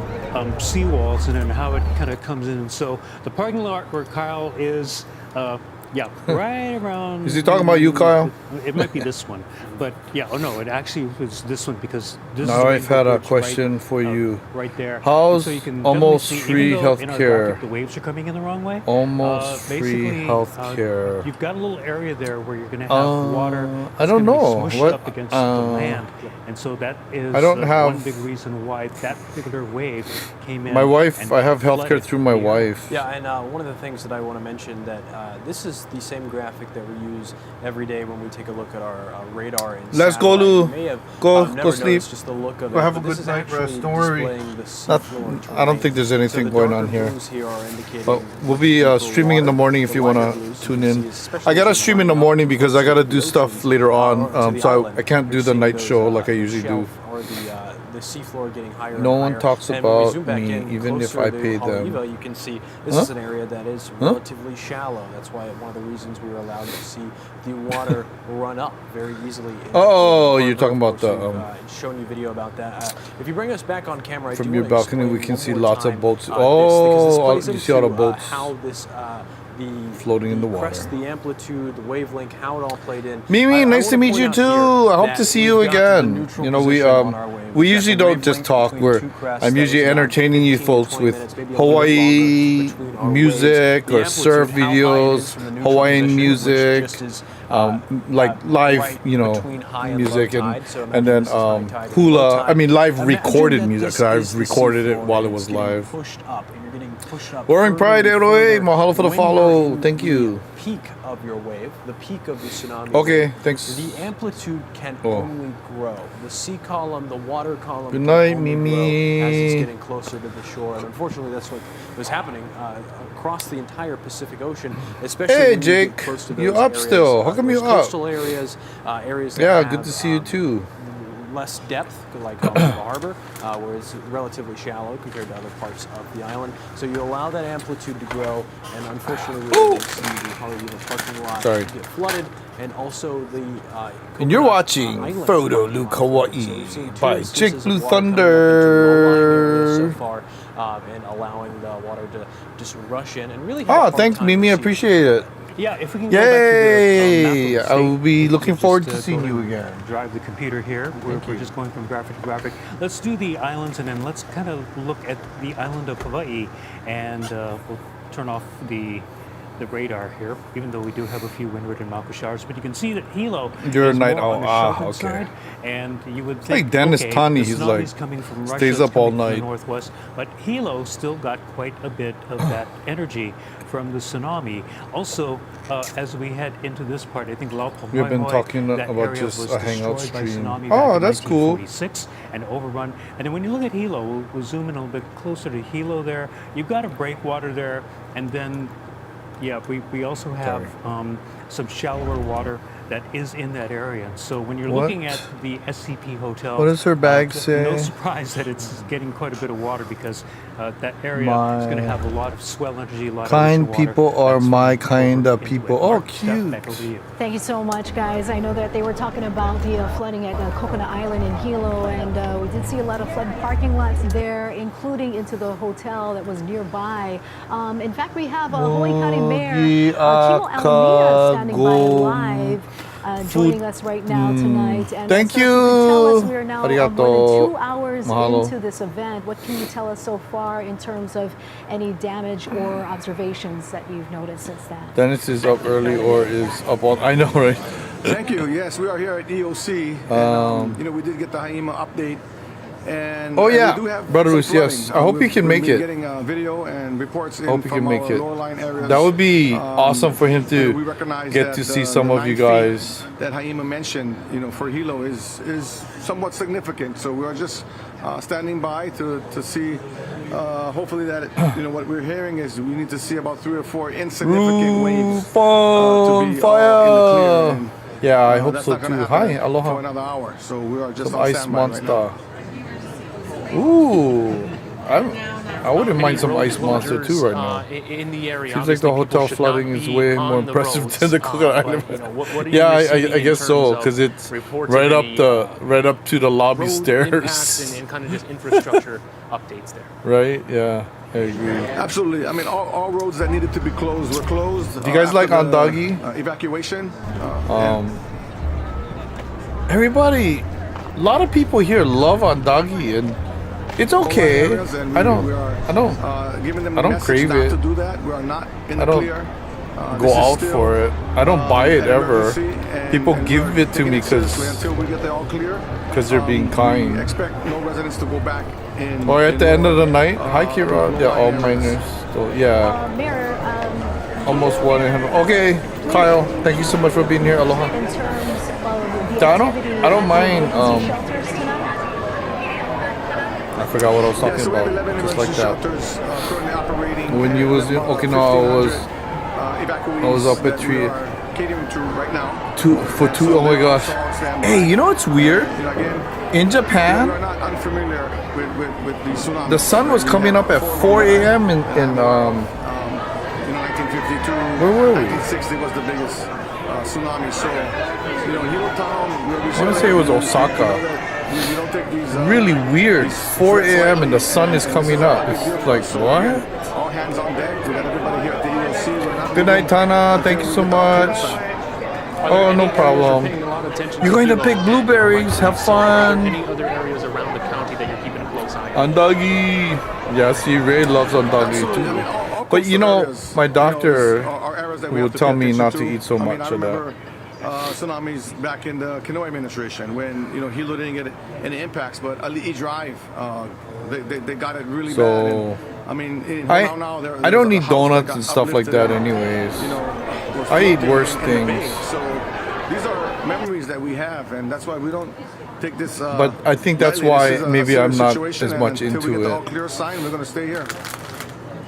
seawalls and then how it kind of comes in. And so the parking lot where Kyle is, right around. Is he talking about you, Kyle? It might be this one, but yeah. Oh no, it actually was this one because this. Now is the I've had a rainbow bridge question for you. Right there. How's And you can almost definitely see, free even though in our healthcare? graphic The waves are coming in the wrong way. Almost free basically, healthcare. You've got a little area there where you're going to have water. I that's don't gonna be know. smushed What- up against the land, and so that is I don't one have- big reason why that particular wave came in. My wife, and I have flooded healthcare through my the area. wife. Yeah, and one of the things that I want to mention that this is the same graphic that we use every day when we take a look at our radar. And Let's go, satellite. Lou. You may have, Go never sleep. noticed just the look of Go it. have a but this good is night actually rest. Don't worry. displaying the Not- seafloor I don't think there's terrain. anything So the going on darker here. blues here are indicating But we'll what's be deeper streaming in the water. morning if The you want lighter to blues you tune can in. see, especially I got to as stream in the you morning go because I got to to do the stuff ocean, later or on. to the So island. I can't do You're the seeing night those, show like I usually do. shelf or the seafloor getting higher. No and one higher. talks And when we about zoom back me, in even if closer I to pay them. Haleiwa, you can see this Huh? is an area that is relatively shallow. That's why one of the reasons we were allowed to see the water run up very easily. Oh, you're talking about the, shown you video about that. If you bring us back on camera, I From do your wanna balcony, we explain can one see more lots of time, boats. because this Oh, plays you see all the into, boats how this the floating in the crest, water. the amplitude, the wavelength, how it all played in. Mimi, nice to wanna meet point you out too. here I hope that to see we've you got the again. neutral You know, we position on our wave. we We've got usually the don't just wavelength talk. between two crests I'm that usually is about entertaining you 15 to folks 20 with minutes, maybe a little bit Hawaii longer between our music waves. or The surf amplitude, how high it is videos, from the neutral Hawaiian position, which music, just is, like live, right you know, between high and music low and tide. So and imagine then this is high tide and low hula. tide. I mean, live Imagine recorded that music this because is I've the recorded it seafloor while it and was it's getting live. Pushed up, and you're getting pushed up. Roaring further Pride and 808, further. mahalo for the When you're follow. in Thank the you. Peak of your wave, the peak of the tsunami. Okay, wave, thanks. The amplitude can Oh. only grow. The sea column, the water column. Good can night, only Mimi. grow as it's getting closer to the shore, and unfortunately, that's what was happening across the entire Pacific Ocean, especially Hey, when you Jake, get close to you those up areas, still? How come those you up? coastal areas, areas that Yeah, have, good to see you too. less depth, like Haleiwa Harbor, where it's relatively shallow compared to other parts of the island. So you allow that amplitude to grow, and unfortunately, we're able to see the Haleiwa parking lot Sorry. get flooded, and also the. And you're Coconut watching Island Photo parking Luke lot flooded. Hawaii So we've seen two by instances Chick of Blue water coming up into low-lying areas Thunder. so far, and allowing the water to just rush in and really. Have a Oh, hard thanks, time Mimi. I receiving. appreciate it. Yeah, if we can go back to the Yay! map of the I will state, be we can looking just, forward to go seeing you and again. Drive the computer here. We're just going from graphic to graphic. Let's do the islands, and then let's kind of look at the island of Hawaii, and we'll turn off the radar here, even though we do have a few windward and Mako showers. But you can see that Hilo You're a is night more on the owl. sheltered Okay. side, and you would like think, Dennis okay, Tani, the he's tsunami's like, coming from Russia, stays it's up all coming from night. the northwest, but Hilo still got quite a bit of that energy from the tsunami. Also, as we head into this part, I think Laupahoehoe, We've been talking that about area just was a hangout destroyed by stream. tsunami Oh, back in that's cool. 1946 and overrun. And then when you look at Hilo, we'll zoom in a little bit closer to Hilo there. You've got a breakwater there, and then yeah, we also have some shallower water that is in that area. So when you're What? looking at the SCP hotel, What does her bag say? No surprise that it's getting quite a bit of water because that area is going to have a lot of swell energy, a lot Kind of ocean people water are that's my moving kind over of into people. it. Oh, Mark, Steph, cute. back over to you. Thank you so much, guys. I know that they were talking about the flooding at Coconut Island in Hilo, and we did see a lot of flooded parking lots there, including into the hotel that was nearby. In fact, we have Hawaii County Mayor Kimo Alameda standing by live. Joining us right now tonight. And Thank so if you could tell us, we are now more than Arigato. 2 hours Mahalo. into this event. What can you tell us so far in terms of any damage or observations that you've noticed since then? Dennis is up early or is up all. I know, right? Thank you. Yes, we are here at EOC. And, we did get the Haima update. And Oh, yeah. we do have Brother some Ruth, yes. flooding. I hope you can we've make been it. Getting video and reports in Hope you from can make our it. lower-lying areas. That would be awesome for him we to recognize get that to see the some of you 9 feet guys. that Haima mentioned, for Hilo is somewhat significant. So we are just standing by to see. Hopefully that what we're hearing is we need to see about 3 or 4 insignificant waves Phone to be fire. all in the clear. And, Yeah, I hope that's so not gonna too. happen Hi, For aloha. another hour, so we are just Some on ice standby right now. monster. Ooh, I wouldn't mind some ice monster too right now. In the area. Seems like the Obviously, hotel people should flooding not is be way on more the impressive roads, than the Coconut but, Island. what are you Yeah, receiving I in guess so, terms of because it's reports right of up any, right up to the lobby road impacts stairs. and kind of just infrastructure updates there. Right? Yeah, I agree. Absolutely. I mean, all roads that needed to be closed were closed. Do you guys like after the, Andagi? Evacuation. Everybody, a lot of people here love Andagi, and it's okay. I don't giving them I the don't message crave not it. to do that. We are not in I the don't clear. go out for it. I don't buy it an ever. emergency, and- People and give we're it to me taking seriously because until we get the all clear. they're being We kind. expect no residents to go back in. Or at in the end of the lower, night, hi Kira, they're all low-lying areas. miners. So yeah, Mayor, almost 1 in heaven. Okay, Kyle, thank you so much for being here. Aloha. in terms of the Yeah, I don't activity mind, at the emergency shelters tonight? I forgot what I was Yeah, talking so we have about. 11 Just like emergency that. shelters currently operating. When you and was in about Okinawa, I was 1,500 evacuees up at that we 3 are catering to right now. For And two. so Oh my they're gosh. also on standby. Hey, you know what's weird? You know, again, In we Japan, are not unfamiliar with the tsunami. the sun was coming up at 4 a.m. in You know, 1952. Where were we? 1960 was the biggest tsunami. So, you know, Hilo Town. I want to say it was Osaka. We don't take these. Really weird. 4 a.m. and the sun is coming up. It's like, what? All hands on deck. We got everybody here at the EOC. We're not Good night, Tana. Thank you so much. Oh, no problem. You're going to pick blueberries. Have fun. Any other areas around the county that you're keeping a close eye on? Andagi. Yeah, see, Ray loves andagi Absolutely. I mean, too. all But you coastal know, areas, my you know, doctor are areas that we will have to tell pay me attention not to eat so I mean, much I of that. remember, tsunamis back in the Kanoe administration when, you know, Hilo didn't get any impacts, but Ali'i Drive, they got it really So, bad. And, I mean, in Hanau now, I don't there's a need house that donuts got and stuff like uplifted that and, anyways. you know, was I eat floating worse in the bay. things. So these are memories that we have, and that's why we don't take this. But I think that's lightly. why This is a maybe I'm serious not situation, as and much until we into get the it. all clear sign, we're going to stay here.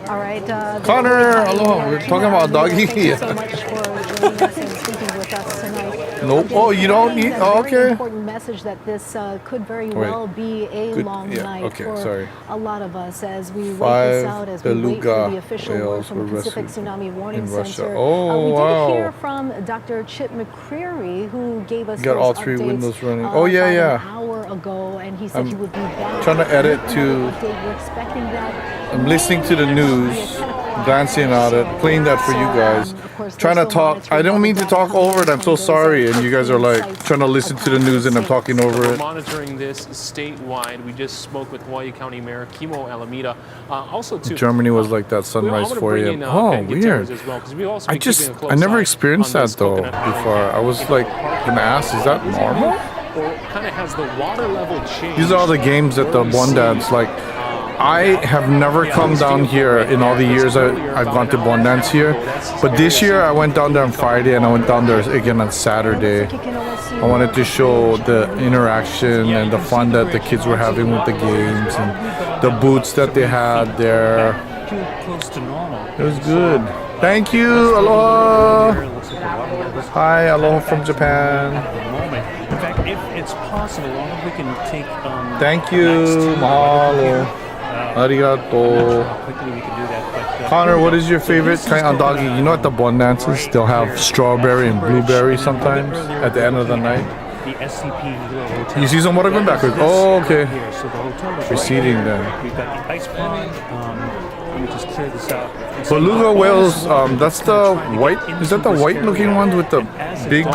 All right. Connor, aloha. We're talking about doggy. Thank you so much for joining us and speaking with us tonight. Nope. Oh, you don't need. Oh, Very okay. important message that this could very Wait. well be a Good- long yeah, night okay, for sorry. a lot of us as we wait 5 this out, as we wait for beluga the official word whales from the were Pacific rescued Tsunami Warning in Russia. Center. Oh, we wow. did hear from Dr. Chip McCreary, who gave us Got those all three updates, windows running. Oh, yeah, about yeah. an hour ago, and he said he would be back. Trying to edit with to- another update. We're expecting that. I'm listening to the news, glancing at it, playing that for you guys. Trying to talk. I don't mean to talk over it. I'm so sorry. And you guys are like trying to listen to the news and I'm talking over We're it. monitoring this statewide. We just spoke with Hawaii County Mayor Kimo Alameda. Also, too, Germany was like that I'm sunrise gonna 4 bring a.m. in, Oh, Ben weird. Gutierrez as well, 'cause we've also been keeping a close I never eye experienced on that this though Coconut Island before. I was area. like gonna ask, is that normal? Or kind of has the water level changed? These are all the games that the one dad's like. I have never come down here in all the years I've gone to Bondance here. But this year I went down there on Friday and I went down there again on Saturday. I wanted to show the interaction and the fun that the kids were having with the games and the booths that they had there. Too close to normal. It was good. Thank you. Aloha. Hi, aloha from Japan. The moment. In fact, if it's possible, I wonder if we can take. Thank you. Mahalo. Arigato. How quickly we can do that. But, Connor, what is your favorite kind of doggy? You know at the Bondances, they'll have strawberry and blueberry sometimes at the end of the night. The SCP Hotel. You see some water going backwards? Oh, okay. Here, so the hotel is Receding right here. then. We've got the ice pond. Let me just clear this out. Beluga whales, that's the white, is that the white looking ones with the big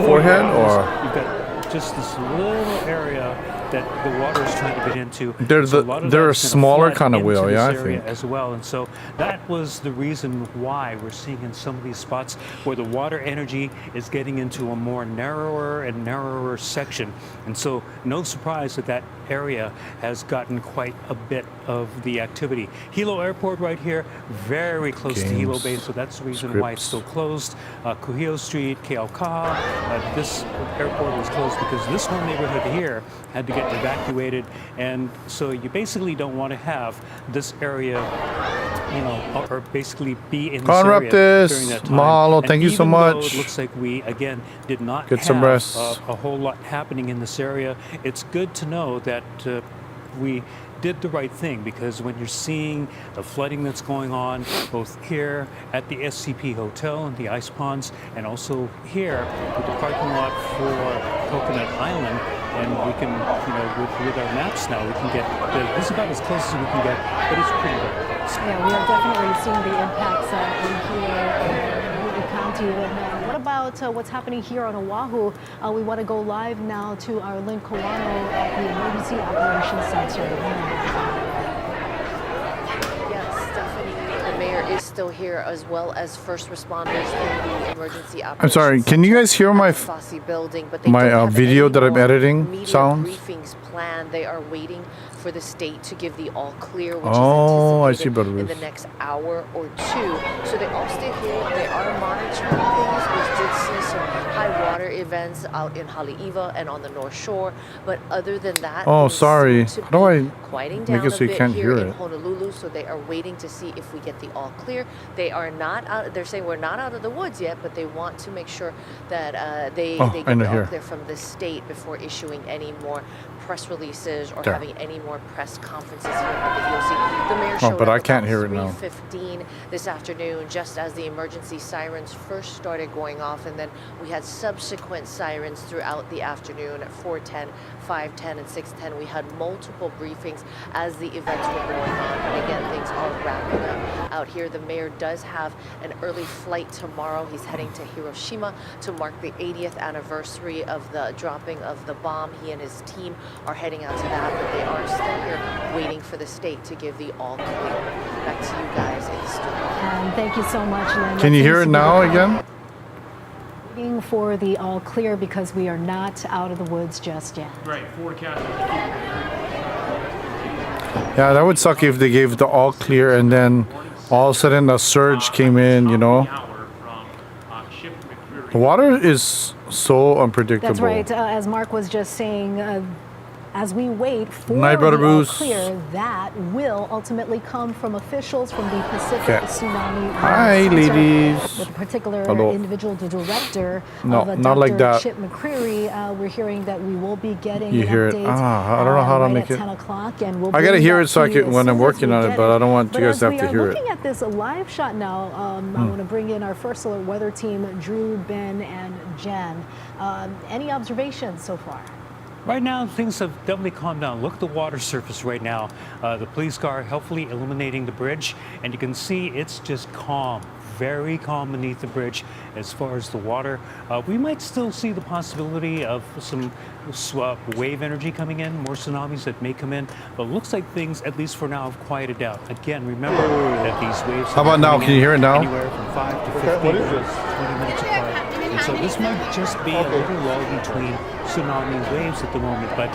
forehead or? You've got just this little area that the water is trying to get into. They're So the- a lot of they're that's a gonna smaller flood kind of whale, into yeah, this I area think. as well. And so that was the reason why we're seeing in some of these spots where the water energy is getting into a more narrower and narrower section. And so no surprise that that area has gotten quite a bit of the activity. Hilo Airport right here, very close to Hilo Games, Bay, so that's the reason why it's still closed. Kuhio Street, Keauka, this airport was closed because this whole neighborhood here had to get evacuated, and so you basically don't want to have this area, you know, or basically be in this area Conraptis, during that time. mahalo, And thank you so even though much. It looks like we again did not Get have some rest. a whole lot happening in this area. It's good to know that we did the right thing, because when you're seeing the flooding that's going on both here at the SCP Hotel and the ice ponds, and also here with the parking lot for Coconut Island, and we can, you know, with our maps now, we can get, this is about as close as we can get, but it's pretty very close. Yeah, we are definitely seeing the impacts in here in Hulu County. And, what about what's happening here on Oahu? We want to go live now to our Lynn Kawano at the Emergency Operations Center. Yes, Stephanie, the mayor is still here, as well as first responders in the emergency operations. I'm sorry, can you guys hear my Fosse building, but they my, don't have video any that I'm more editing media sounds? briefings planned. They are waiting for the state to give the all clear, which Oh, I is see, anticipated Belarus. in the next hour or two. So they all stay here. They are monitoring things. We did see some high water events out in Haleiwa and on the North Shore, but other than that, Oh, things sorry. seem to How do I be quieting make down it a so you bit can't here hear in it? Honolulu. So they are waiting to see if we get the all clear. clear. They are not out. They're saying we're not out of the woods yet, but they want to make sure that they get I know the all here. clear from the state before issuing any more press releases or There. having any more press conferences here at the PTWC. The mayor showed but up I can't about hear it now. 3:15 this afternoon, just as the emergency sirens first started going off, and then we had subsequent sirens throughout the afternoon at 4:10, 5:10, and 6:10. We had multiple briefings as the events were going on, and again, things are wrapping up out here. The mayor does have an early flight tomorrow. He's heading to Hiroshima to mark the 80th anniversary of the dropping of the bomb. He and his team are heading out to that, but they are still here waiting for the state to give the all clear. Back to you guys in the studio. And thank you so much, Lynn. Can you That hear seems it to be now the again? waiting for the all clear because we are not out of the woods just yet. Right, forecast. Yeah, that would suck if they gave the all clear and then all of a sudden a surge came in, you know. The water is so unpredictable. That's right. As Mark was just saying, as we wait for Night, Brother the all Bruce. clear, that will ultimately come from officials from the Pacific Okay. Tsunami Hi, Center, ladies. with a particular Hello. individual, the director No, of not Dr. like that. Chip McCreary. We're hearing that we will be getting You an hear it. update. I don't know how to right make at it. 10 o'clock, and we'll I gotta bring hear that it so I to you can as when I'm soon as working we on it, get but I don't want you But guys as to have we to are hear it. looking at this live shot now, I want to bring in our First Alert weather team, Drew, Ben, and Jen. Any observations so far? Right now, things have definitely calmed down. Look at the water surface right now. The police car helpfully illuminating the bridge, and you can see it's just calm, very calm beneath the bridge as far as the water. We might still see the possibility of some wave energy coming in, more tsunamis that may come in, but it looks like things, at least for now, have quieted down. Again, remember that these waves How about now? Can you hear it now? Anywhere from 5 to 15 what is to this? 20 minutes apart. And so this might just be a little lull between tsunami waves at the moment, but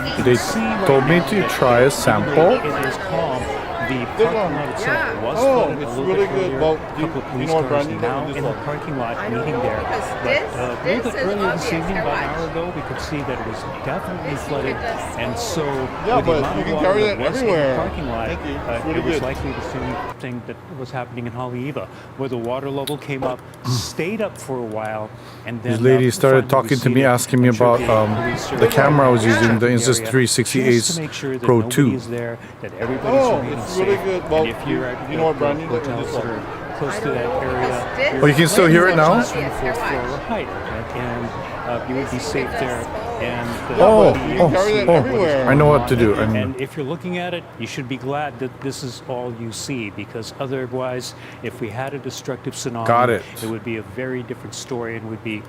you can They see right told me now to that try a even sample. though it is calm. The parking lot itself was Oh, flooded a it's little really bit good. earlier. Well, A couple of you police know what cars brand you now got? This in the one. parking lot I don't meeting know, there. because But this- a little this bit is earlier this obvious. evening, Here, about an watch. hour ago, we could see that it was definitely flooded. And so Yeah, with the but amount you of can water carry that that was in the everywhere. parking lot, Thank you. It's really it was good. likely the same thing that was happening in Haleiwa, where the water level came up, stayed up for a while, and then These ladies started finally talking to me, receded. asking me I'm sure about police are the camera I was checking using, the area Insys just 360 to make sure that Pro nobody 2. is there, that everybody's Oh, remaining it's really safe. good. Well, And if you're at you know what brand you got? hotels This that one. are close to that area, Oh, you can still hear it now? from the fourth floor or higher, and you would be safe there. And Oh, you can carry that everywhere. I know what to do. and if you're looking at it, you should be glad that this is all you see, because otherwise, if we had a destructive tsunami, Got it. would be a very different story, and would be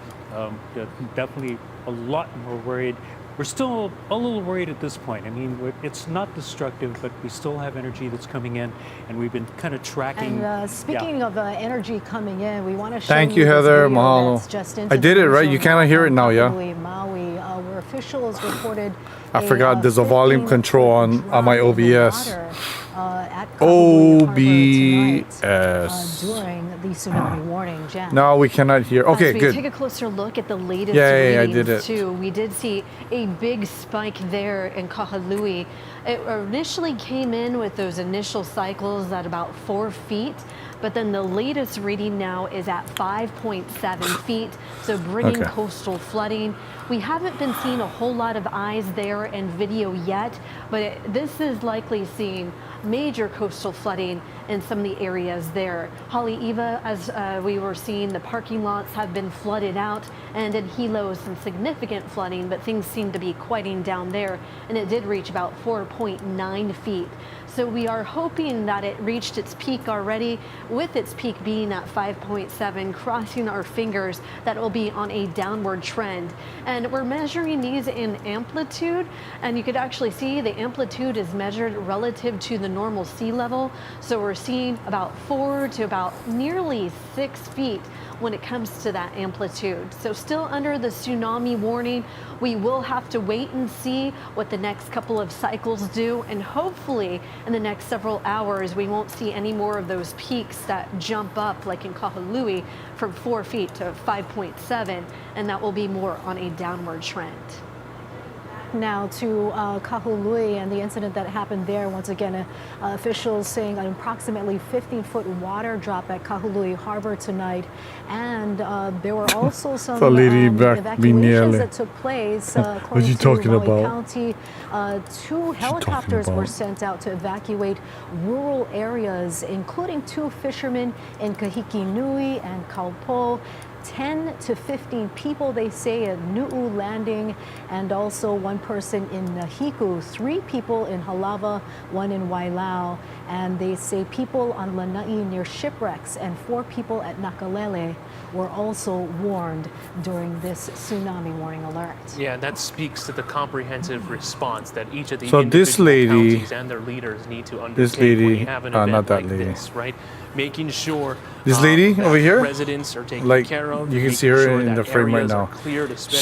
definitely a lot more worried. We're still a little worried at this point. I mean, it's not destructive, but we still have energy that's coming in, and we've been kind of tracking. And speaking of energy coming in, we want to show Thank you, this Heather. video Mahalo. that's just I did it, right? You cannot hear it now, yeah? Maui, where officials reported I forgot there's a volume control on my drop of the OBS. water, at Haleiwa Harbor tonight, OBS. during the tsunami warning, Jen. No, we cannot hear. Okay, As we good. take a closer look at the latest Yeah, I readings did it. too, we did see a big spike there in Kahului. It initially came in with those initial cycles at about 4 feet, but then the latest reading now is at 5.7 feet, so bringing Okay. coastal flooding. We haven't been seeing a whole lot of eyes there and video yet, but this is likely seeing major coastal flooding in some of the areas there. Haleiwa, as we were seeing, the parking lots have been flooded out, and in Hilo, some significant flooding, but things seem to be quieting down there, and it did reach about 4.9 feet. So we are hoping that it reached its peak already, with its peak being at 5.7, crossing our fingers that it will be on a downward trend. And we're measuring these in amplitude, and you could actually see the amplitude is measured relative to the normal sea level. So we're seeing about 4 to about nearly 6 feet when it comes to that amplitude. So still under the tsunami warning. We will have to wait and see what the next couple of cycles do, and hopefully in the next several hours we won't see any more of those peaks that jump up like in Kahului from 4 feet to 5.7, and that will be more on a downward trend. back now to Kahului and the incident that happened there. Once again, officials saying an approximately 15-foot water drop at Haleiwa Harbor tonight. And there were also some The lady back evacuations Vignale. that took place. What you talking Maui about? County, 2 helicopters were sent out to evacuate rural areas, including 2 fishermen in Kahiki Nui and Kaupo. 10 to 15 people, they say, at Nu'u Landing, and also 1 person in Nahiku, 3 people in Halava, 1 in Wailau, and they say people on Lanai near shipwrecks and 4 people at Nakalele were also warned during this tsunami warning alert. Yeah, that speaks to the comprehensive response that each of the So this individual lady- counties and their leaders need to undertake this when lady- you have an not event that like lady. this, right? Making sure This lady that over here, residents are taken like, care of. you can making see her sure in that the frame right areas are now. cleared, especially,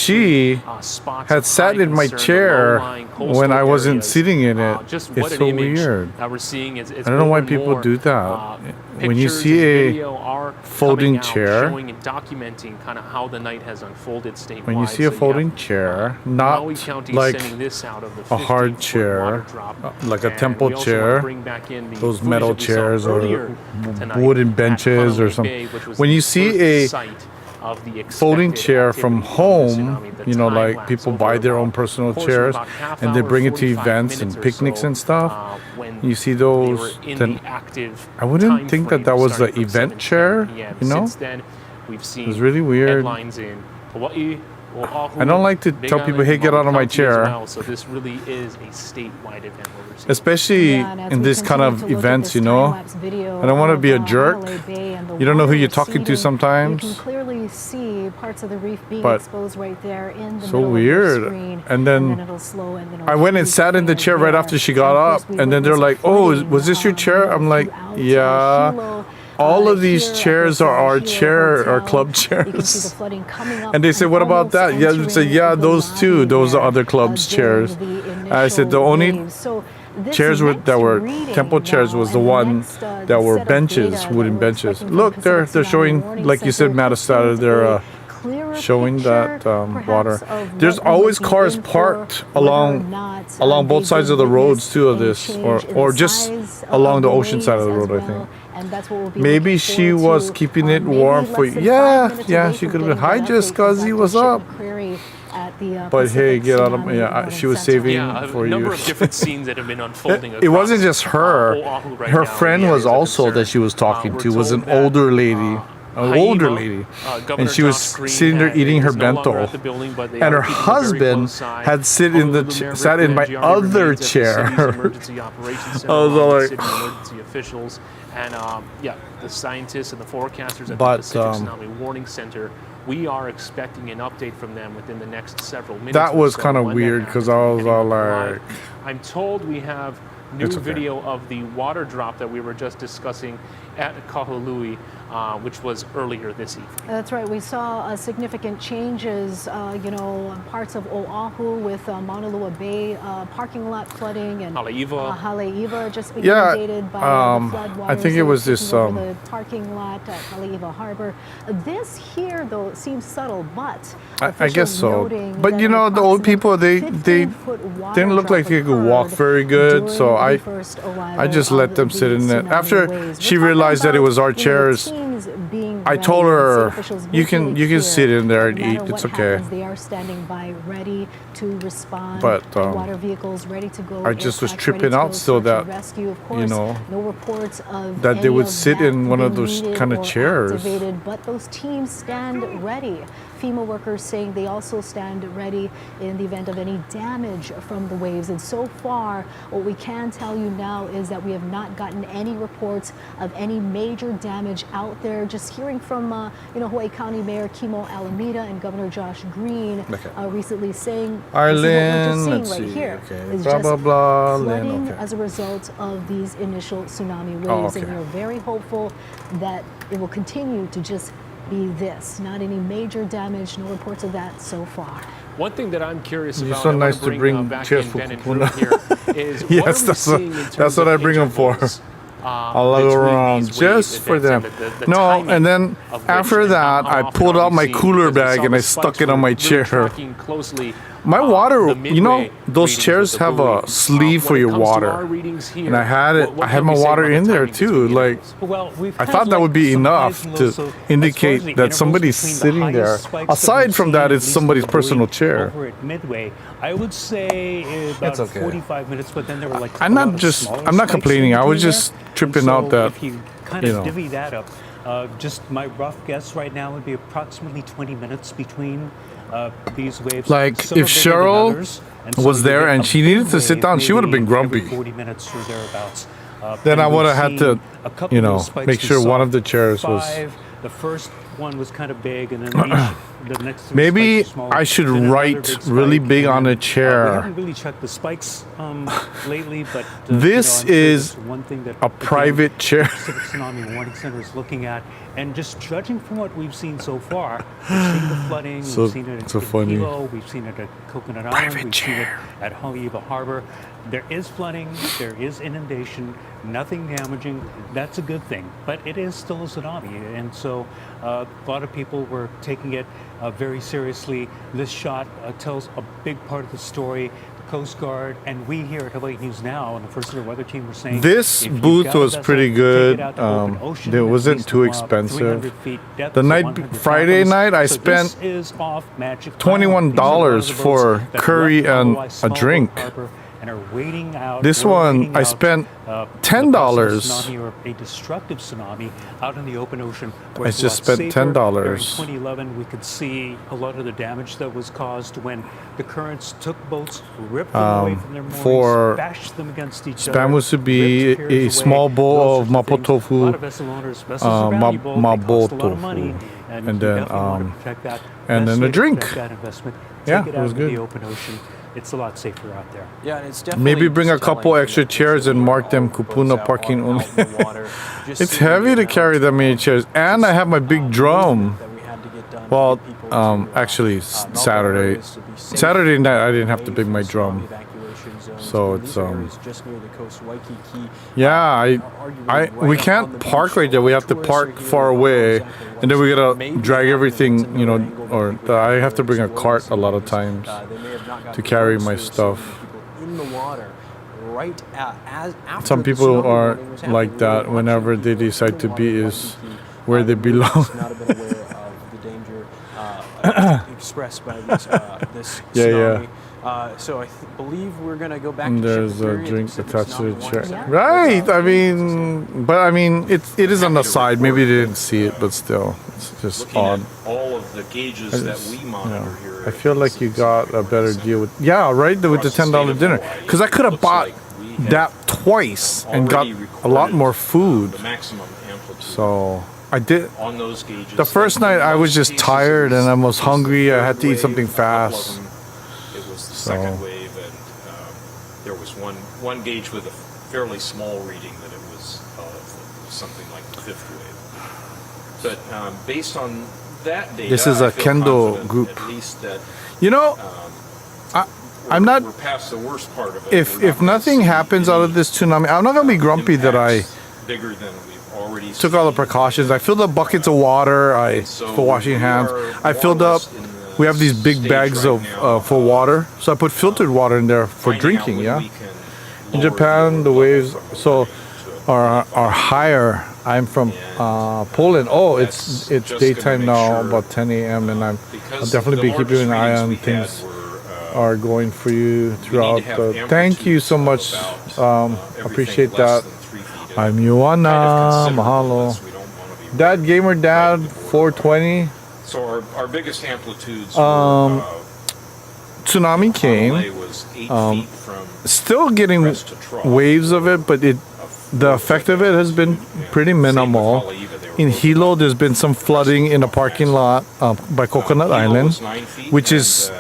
She spots had of sat high in my concern, the chair low-lying coastal when I wasn't areas. sitting in it. Just It's what an so image weird. that we're seeing. It's I don't know why more and people more, do that. When you pictures see and a video are folding coming out, chair- showing and documenting kind of how the night has unfolded statewide. When you see a So you folding have, chair, Maui not County like sending this out of the a hard 15-foot chair, water drop. like a And temple we also chair, want to bring back in the those footage metal that we saw chairs or earlier tonight wooden at benches or Hanalei something. Bay, which was When the you see first a site of the folding expected chair activity from the home, tsunami, the you know, time like lapse people over buy their about own personal course of chairs about half and they hour, bring it to 45 events minutes and or picnics so, and stuff. when You see they were those, in then the active I wouldn't time think that frame was the starting from event 7:10 chair, PM. you know? Since then, we've seen It's really weird. headlines in Hawaii, Oahu, I don't like to Big tell people, Island, "Hey, get Maui out of my County as chair." well. So this really is a statewide event where we're seeing. Especially Yeah, and as in we this kind continue of to look at events, this you know. time-lapse video I don't want to of, be a jerk. Hanalei Bay and the You don't know who water you're talking to receding. sometimes. You can clearly see parts of the reef being But exposed right there in the so middle weird. of the screen. And then it'll slow and then I it'll went and freeze sat in the right chair right there. after she got And of up, course, we and then they're witnessed like, "Oh, flooding, was this your chair?" I'm like, throughout, "Yeah." Hilo, All of these here at chairs this, are our Hilo chair, our Hotel. club You can see the chairs. flooding coming up And they said, and "What about almost that?" Yeah, they said, entering "Yeah, the those two. lobby Those are there, other clubs' during chairs." the I said, "The initial only waves." So this chairs next that were reading temple chairs now, was the and one next, that were set of benches, data wooden that we're benches. expecting from Look, the they're Pacific Tsunami showing, Warning like you said, Center, Matasata, paint they're a clearer showing picture, that perhaps, water. of There's what we always might be cars in for, parked whether or along not, along they both sides did of the roads witness too of any this, change in or the just size along of the ocean side of the waves road, I as think. well. And that's what we'll be Maybe looking she forward was to. keeping it Maybe warm less for than you. 5 minutes Yeah, away she from could have been. getting Hi, that Just update from Cuzzy, Dr. what's Chip up? McCreary at the But hey, Pacific get out of Tsunami yeah. Warning She was Center. saving Yeah, for a number you. of different scenes that have been unfolding. It wasn't across, just her. Oahu right Her now in friend the was areas of also concern. that she was talking We're to was told an that, older lady. An older Haleiwa, lady, Governor and she was Josh Green sitting there eating her is no longer bento, at the building, but they and are her keeping a very husband close eye. had sat in the Honolulu Mayor sat Rick in my Mangione other remains at the chair. city's emergency operations center I was along all with like- city emergency officials and yeah, the scientists and the forecasters at But, the Pacific Tsunami Warning Center. We are expecting an update from them within the next several minutes. That or was so kind of when that weird because happens, I was depending all on the like, live. I'm told we have new It's okay. video of the water drop that we were just discussing at Kahului, which was earlier this evening. That's right. We saw significant changes, parts of Oahu with Mauna Bay parking lot flooding and Haleiwa just being Yeah, inundated by the floodwaters. I think it was taking this, over the parking lot at Haleiwa Harbor. This here, though, seems subtle, but I guess so. noting But that you know, the old people, they 15-foot water didn't look like drop they could walk occurred very good, during so the I first I arrival just let of them the sit in it. tsunami After waves. she We're talking realized that it about, was our the chairs, teams being I ready. told The her, city officials you making can it you can clear sit in there no and matter eat. It's what okay. happens, they are standing by, ready to respond. But, water vehicles ready to go. I just was aircraft ready tripping to out go so search and that, rescue. Of you course, know, no reports of that they any would of sit that in one of being those needed kind of or chairs. activated, but those teams stand ready. FEMA workers saying they also stand ready in the event of any damage from the waves. And so far, what we can tell you now is that we have not gotten any reports of any major damage out there. Just hearing from, Hawaii County Mayor Kimo Alameda and Governor Josh Green recently saying, Arlen, this is what we're let's just seeing right see, here, okay, is blah, just blah, blah, flooding Lynn, okay. as a result of these initial tsunami waves. Oh, okay. And we are very hopeful that it will continue to just be this. Not any major damage, no reports of that so far. One thing that I'm curious You're about, so I wanna nice to bring back chairs in for Ben and Kupuna. Drew here, is Yes, what are we that's what- seeing in that's terms what of I bring 'em for. intervals, I'll go between around these just wave for events them. and the No, timing and then of which after and that, how I often pulled are out we my seeing, cooler because we bag saw and the I spikes stuck it on were my really chair. tracking closely My water, the you know, midway those readings chairs with the have buoy. a sleeve for When it your comes to water. our readings here, And I had it. what I had can my we say water about the in there timing too. between Like, intervals? Well, we've I had, thought that like, would be some enough highs and to lows. So as far as the indicate that intervals somebody's between the sitting highest there. spikes that Aside we've from seen, that, at it's least somebody's on the buoy personal chair. Over at Midway, I would say about It's okay. 45 minutes, but then there were like I'm a not lot of just- smaller I'm not spikes complaining. in I was between just there. tripping And out so that, if you kind you of know. divvy that up, just my rough guess right now would be approximately 20 minutes between these waves. Like, Some if are bigger than Cheryl others, and so was you there get and a she big needed to sit wave down, she would have been maybe every grumpy. 40 minutes or thereabouts. Then And I would we've have had to, seen a couple you of know, those spikes. make We sure saw one of the chairs was. 5. The first one was kind of big, and then the next three Maybe spikes were smaller. I should Then another write big really spike, big and on then, a chair. We haven't really checked the spikes lately, but This I'm sure is that's one thing that a private chair. Pacific Tsunami Warning Center is looking at, and just judging from what we've seen so far, we've seen the flooding, So- we've seen it so in funny. Hilo, we've seen it at Coconut Island, we've seen it at Haleiwa Harbor. There is flooding, there is inundation, nothing damaging. That's a good thing, but it is still a tsunami, and so a lot of people were taking it very seriously. This shot tells a big part of the story. Coast Guard and we here at Hawaii News Now and the First Alert Weather Team were saying This if you've booth got a was vessel, pretty take good. it out to open ocean, It at wasn't least too above expensive. 300 feet depth, The so night 100 Friday fathoms. night, I So spent this is off Magic $21 Island. These are one of the for boats that curry left and Hawaii a Small Boat drink. Harbor and are waiting out. This we're one, waiting I out, spent the $10. possible tsunami or a destructive tsunami out in the open ocean. where I it's a just lot spent safer. $10. During 2011, we could see a lot of the damage that was caused when the currents took boats, ripped them away from their moorings, for bashed them against each Spam was to other, be ripped a piers small away, bowl those of sorts mapo things. tofu, A lot of vessel owners, vessels are valuable, they cost a lot tofu, of money, and and you then, definitely want to protect that. and Best then way a to drink. protect that investment, Yeah, take it it out was into good. the open ocean. It's a lot safer out there. Yeah, and it's definitely Maybe bring a just telling couple from extra that chairs and picture mark them where all the kupuna boats out parking on- only. out in the water, just It's seeing the heavy to amount carry that many chairs, and I have my big drum. that we had to get done to Well, get people to, actually, Melbourne Saturday. areas to be safe, Saturday night, I didn't have to away bring from my tsunami drum. evacuation zones. So And it's, these are areas just near the coast, Waikiki. Yeah, arguably we right up on can't the park beach. right there. We have to Tourists are park here, far they don't know away, exactly and then we what's gotta maybe drag happening. everything, It's you know, another angle that or I think we I have have to bring a explore cart this a lot of is, times they may have not to gotten carry noticed. my There were so stuff. many people in the water right after Some the people tsunami are warning was happening. like We were that watching whenever they people decide in to the be water, is Waikiki, where they who belong. must not have been aware of the danger expressed by this Yeah, tsunami. So I believe we're going to go back And to there's Ship a Theory at drink Pacific attached to Tsunami the Warning chair. Center. Right. I That's mean, but I mean, it is on the side. Maybe they didn't see it, but still, it's just Looking odd. at all of the gauges that we monitor here. I feel like you got a better deal with, yeah, right, with the $10 dinner, because I could have bought that twice and got a lot more food. The maximum amplitude So I did. on those gauges. The first Like, night I was most just cases, tired it and I was it the hungry. I third had to eat wave, something a couple of fast. them, It was the So- second wave, and there was one gauge with a fairly small reading that it was something like the fifth wave. But based on that data, This is a I feel Kendo confident group. At least that You know, I'm not. we're past the worst part of it. If We're not gonna nothing see happens out of any, this tsunami, I'm not gonna be grumpy that I impacts bigger than we've already took all the seen. precautions. I filled up buckets of water. So for washing we hands. are I more filled or up. less in the We have these big stage bags right of now for water. So I put filtered water in there for finding out drinking. when Yeah. we can In lower Japan, the level waves from a so warning to a are higher. I'm from Poland. Oh, it's that's just daytime gonna make now, sure, about 10 a.m. and I'll because definitely the be keeping an largest eye on readings we had things were, are going for you throughout have the. Thank you so much. everything Appreciate less that. than 3 feet I'm in Ioana. kind of Mahalo. considerable, we don't wanna be Dad Gamer Dad right before 420. So our biggest amplitudes Tsunami came. Hanalei was 8 feet from Still getting crest to trough. waves of it, but the effect of it has been pretty minimal. Haleiwa, they were In both Hilo, there's been some flooding in a parking lot by Coconut Hilo Island, was 9 feet, which and, is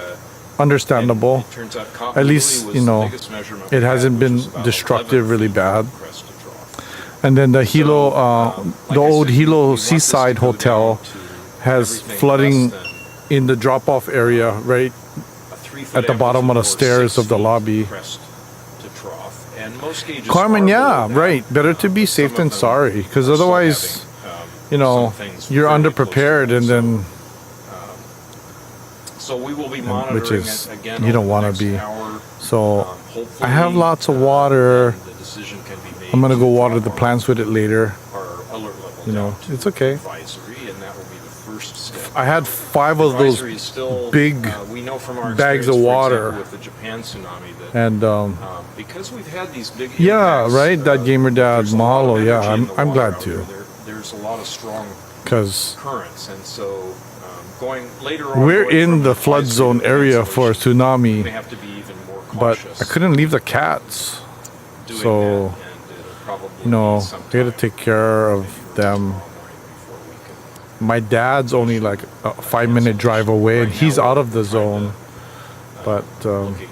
understandable. it turns out At least, continuity you was the know, biggest measurement it we had, hasn't which been was about destructive 11 really feet bad. from crest to trough. And then the Hilo, Like the I old said, we Hilo want this to Seaside go down Hotel to has everything flooding less than in the drop-off area right a 3-foot at the bottom of the amplitude or stairs 6 of the feet lobby. crest to trough. And most gauges Carmen, are yeah, below that. right. Better to be safe Some than of them sorry, because are still otherwise, having, you know, some things you're fairly close to underprepared that. and then So So we will be monitoring which is it again. you don't want want to be. Hour. So Hopefully, I have lots of water. The decision can be made. I'm gonna go water drop the our- plants with it later. Our alert level You know, down to it's okay. advisory, and that will be the first step. I had 5 of those Advisory is still, big we know from our bags of experience, for water. example, with the Japan tsunami that and because we've had these big yeah, impacts, right. That gamer dad, there's a lot of mahalo. Yeah, energy in the I'm water glad out to, there. There's a lot of strong because currents, and so going later on. we're going in from the flood advisory zone to area for cancellation, we may tsunami, have to be even more but cautious. I couldn't leave the cats. doing So, that, and it'll probably you know, be I sometime gotta take care of them. tomorrow morning before we can My dad's only like a 5-minute drive away, and he's out of the zone. But looking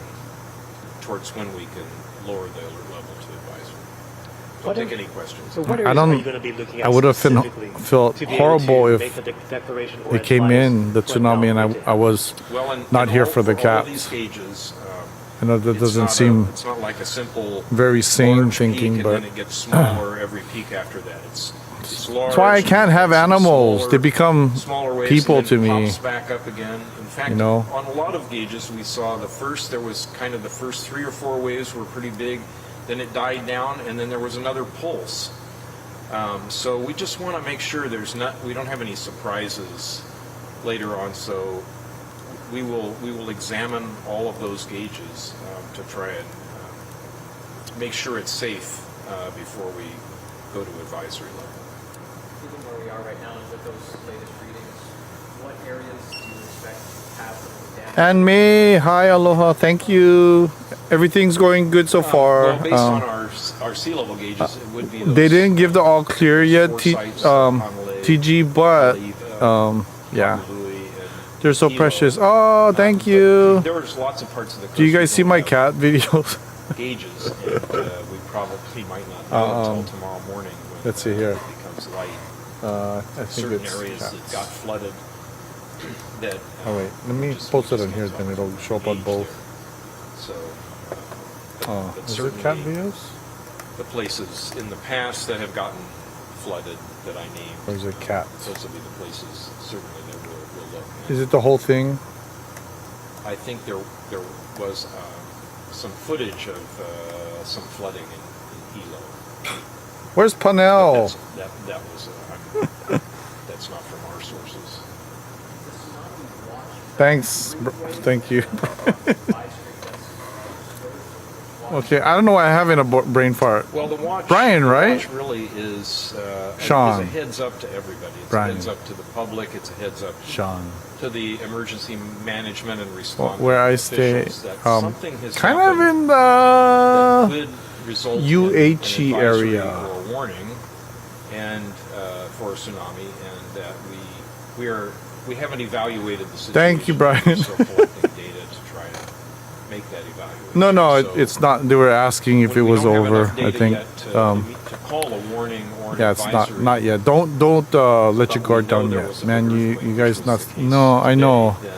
towards when we can lower the alert level to advisory. Don't take any questions. So what I areas don't- are you going to be looking at I would have specifically felt to be horrible able if to make a declaration or it came advise in, the for tsunami, and downgrade? I was Well, and not here for the all these cats. gauges, I know that it's doesn't not seem it's not like a simple very sane large thinking, peak, but and then it gets smaller every peak after that. It's large. that's why I can't have some animals. smaller- They become smaller waves, people and to then me. pops back up again. In fact, You know? on a lot of gauges, we saw there was kind of the first 3 or 4 waves were pretty big, then it died down, and then there was another pulse. So we just want to make sure we don't have any surprises later on. So we will examine all of those gauges to try and make sure it's safe before we go to advisory level. Given where we are right now and with those latest readings, what areas do you expect to have some damage? And May, hi, aloha, thank you. Everything's going good so far. Well, based on our sea level gauges, it would be those, They didn't give the all clear yet, four sites, Hanalei, TG, but Haleiwa, yeah, Louis, and they're so Hilo. precious. Oh, thank you. There was lots of parts of the coast. Do you we guys see don't my have cat videos? gauges, and we probably might not know until tomorrow morning when let's see here. it becomes light. I think Certain it's areas that cats. got flooded. That Oh wait, let me just- post it just on here, depends then on it'll the show up on gauge both. there. So, Oh, but is it cat certainly videos? the places in the past that have gotten flooded that I named, Or is it cats? those will be the places certainly that we'll look. Is it the whole thing? I think there was some footage of some flooding in Hilo. Where's But Panel? that was that's not from our sources. Thanks. Thank you. Okay, I don't know why I'm having a brain fart. Well, the watch, Brian, the right? watch really is Sean. is a heads up to everybody. It's Brian. a heads up to the public. It's a heads up Sean. to the emergency management and response. Where I stay, officials that something has kind happened of in that the could result UHE in an advisory area. or a warning, and for a tsunami, and that we haven't evaluated the situation. Thank you, Brian. We're still collecting data to try to make that evaluation. No, So it's not. They were asking if it we was don't have over. enough I data think. yet to call a warning or an Yeah, it's advisory. not yet. Don't let your But guard we know down there yet, was a man. big You earthquake, guys which not. was the case No, I today, know. then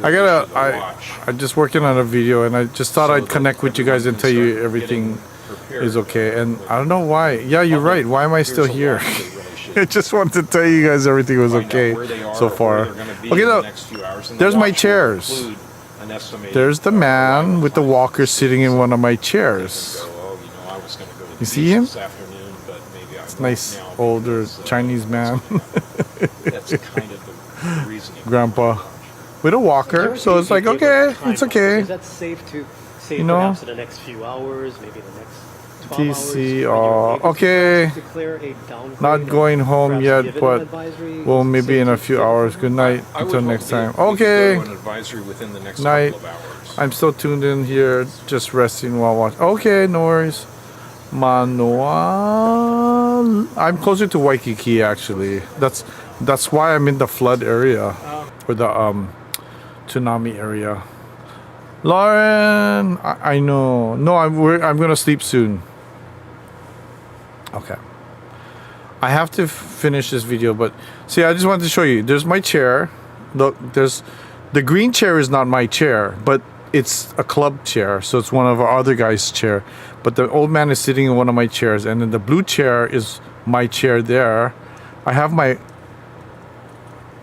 I we'll gotta. issue the watch. I'm just working on a video, and I just thought So I'd that connect with you guys and tell everyone can you start everything getting prepared is okay. And with I don't know why. Yeah, you're right. Why am I still Here's a here? watch they really should I just wanted to tell you guys everything was find out okay where they are, so where far. they're gonna be Okay, in the look. next few hours, and the There's my watch will chairs. include an estimated, There's the man arrival with the time. walker sitting in one of my They chairs. can go, oh, I was going to go to the You see beach him? this afternoon, but maybe I won't Nice now older because, Chinese man, That's kind of the reasoning. grandpa, with a walker. So it's like, okay, it's okay. Is that safe to say You know? perhaps in the next few hours, maybe the next 12 hours? TC, Are you able to okay. declare a downgrade Not and going home perhaps yet, give an but advisory? well, Is it maybe safe in a to few give hours. it? Good night I would until hope next that time. we could go Okay. to an advisory within the next Night. couple of hours. I'm still tuned in here, just resting while watching. Okay, no worries. Manoa. I'm closer to Waikiki actually. That's why I'm in the flood area, or the tsunami area. Lauren, I know. No, I'm gonna sleep soon. Okay. I have to finish this video, but see, I just wanted to show you. There's my chair. Look, there's the green chair is not my chair, but it's a club chair, so it's one of our other guys' chair. But the old man is sitting in one of my chairs, and then the blue chair is my chair there. I have my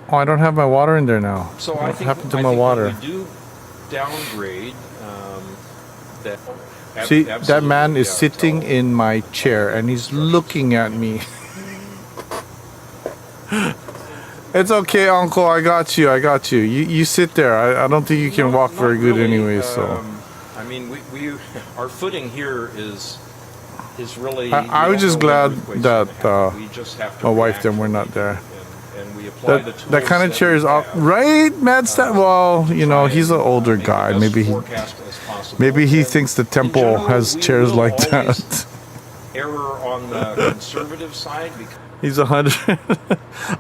Oh, I don't have my water in there now. So what I think, happened to I my think water? when we do downgrade, that. See, that absolutely, man is yeah, sitting tell- in my chair and he's looking at me. It's okay, Uncle. I got you. You sit there. I don't think you can walk Not very good really, anyway. So I mean, we our footing here is really. I we was don't just know when glad earthquakes that are gonna happen. We just have to my wife react and we're not immediately, there. And we apply the that kind of tools chair that is we up, have. right, Mad Stat? Well, you know, he's an older Make the guy. best Maybe forecast as possible. maybe he And thinks the in temple general, has we chairs will like always that. Error on the conservative side because. He's 100.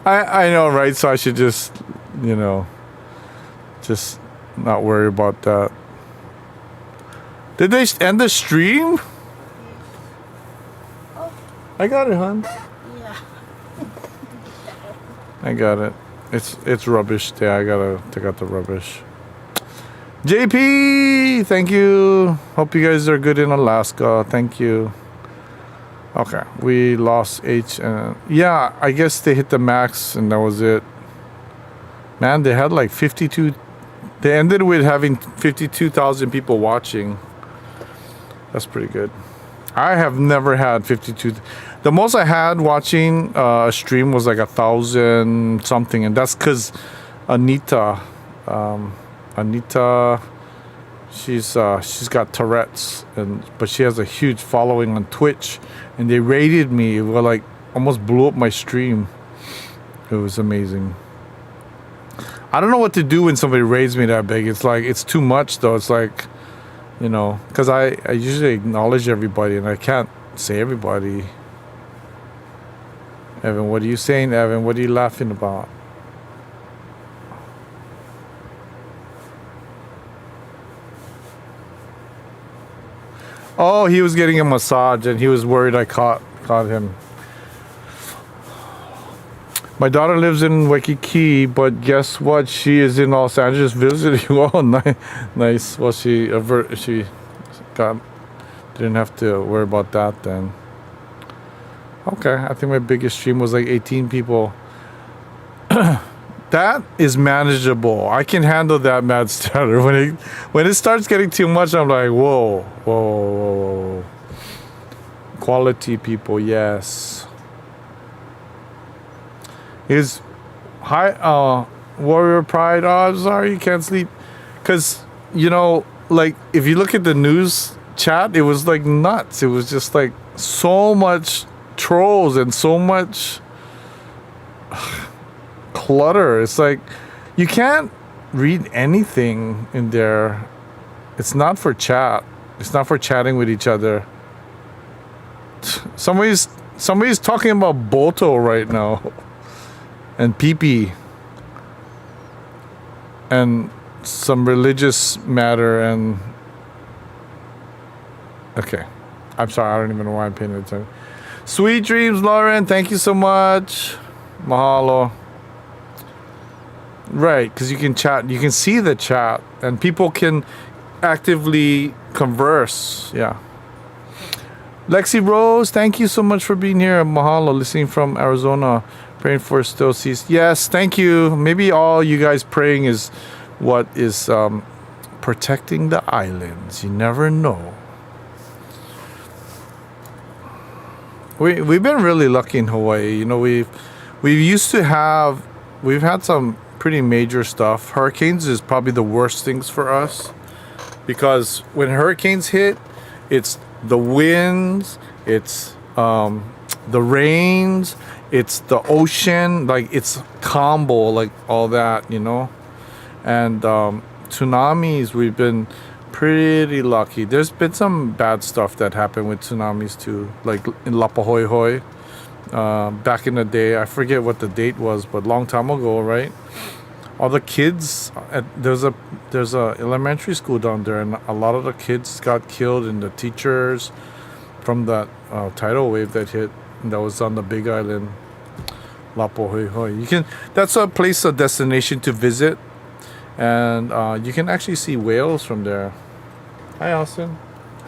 I know, right? So I should just, you know, just not worry about that. Did they end the stream? I got it, hon. Yeah. I got it. It's rubbish. Yeah, I gotta take out the rubbish. JP, thank you. Hope you guys are good in Alaska. Thank you. Okay, we lost H. Yeah, I guess they hit the max and that was it. Man, they had like 52. They ended with having 52,000 people watching. That's pretty good. I have never had 52. The most I had watching a stream was like 1,000 something, and that's because Anita, she's got Tourette's, but she has a huge following on Twitch, and they rated me. It was like almost blew up my stream. It was amazing. I don't know what to do when somebody rates me that big. It's like it's too much though. It's like, you know, because I usually acknowledge everybody and I can't say everybody. Evan, what are you saying, Evan? What are you laughing about? Oh, he was getting a massage and he was worried I caught him. My daughter lives in Waikiki, but guess what? She is in Los Angeles visiting. Oh, nice. Well, she didn't have to worry about that then. Okay, I think my biggest stream was like 18 people. That is manageable. I can handle that, Mad Starter. When it starts getting too much, I'm like, whoa. Quality people, yes. Is high Warrior Pride. Oh, I'm sorry you can't sleep. Because, you know, like if you look at the news chat, it was like nuts. It was just like so much trolls and so much clutter. It's like you can't read anything in there. It's not for chat. It's not for chatting with each other. Somebody's talking about Boto right now. And pee-pee. And some religious matter and... Okay. I'm sorry, I don't even know why I'm paying attention. Sweet dreams, Lauren. Thank you so much. Mahalo. Right, because you can chat. You can see the chat. And people can actively converse. Yeah. Lexi Rose, thank you so much for being here. Mahalo, listening from Arizona. Praying for still seas. Yes, thank you. Maybe all you guys praying is what is protecting the islands. You never know. We've been really lucky in Hawaii. You know, we've had some pretty major stuff. Hurricanes is probably the worst things for us because when hurricanes hit, it's the winds, it's the rains, it's the ocean, like it's combo, like all that, you know. And tsunamis, we've been pretty lucky. There's been some bad stuff that happened with tsunamis too, like in Lapahoihoi. Back in the day, I forget what the date was, but long time ago, right? All the kids, there's a elementary school down there, and a lot of the kids got killed, and the teachers from that tidal wave that hit. That was on the Big Island, Lapahoihoi. That's a place, a destination to visit, and you can actually see whales from there. Hi, Austin.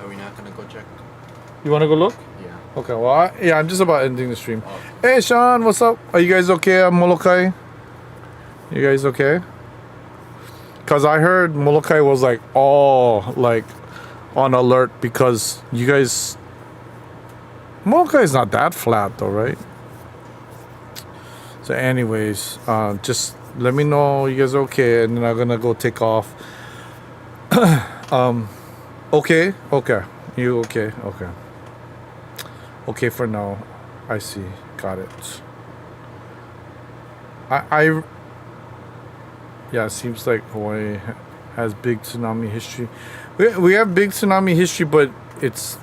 Are we not gonna go check? You want to go look? Yeah. Okay. Well, I'm just about ending the stream. Hey, Sean, what's up? Are you guys okay at Molokai? You guys okay? Because I heard Molokai was like all like on alert because you guys... Molokai is not that flat though, right? So anyways, just let me know you guys are okay, and then I'm gonna go take off. Okay, you okay? Okay for now. I see. Got it. Yeah, it seems like Hawaii has big tsunami history. We have big tsunami history, but it's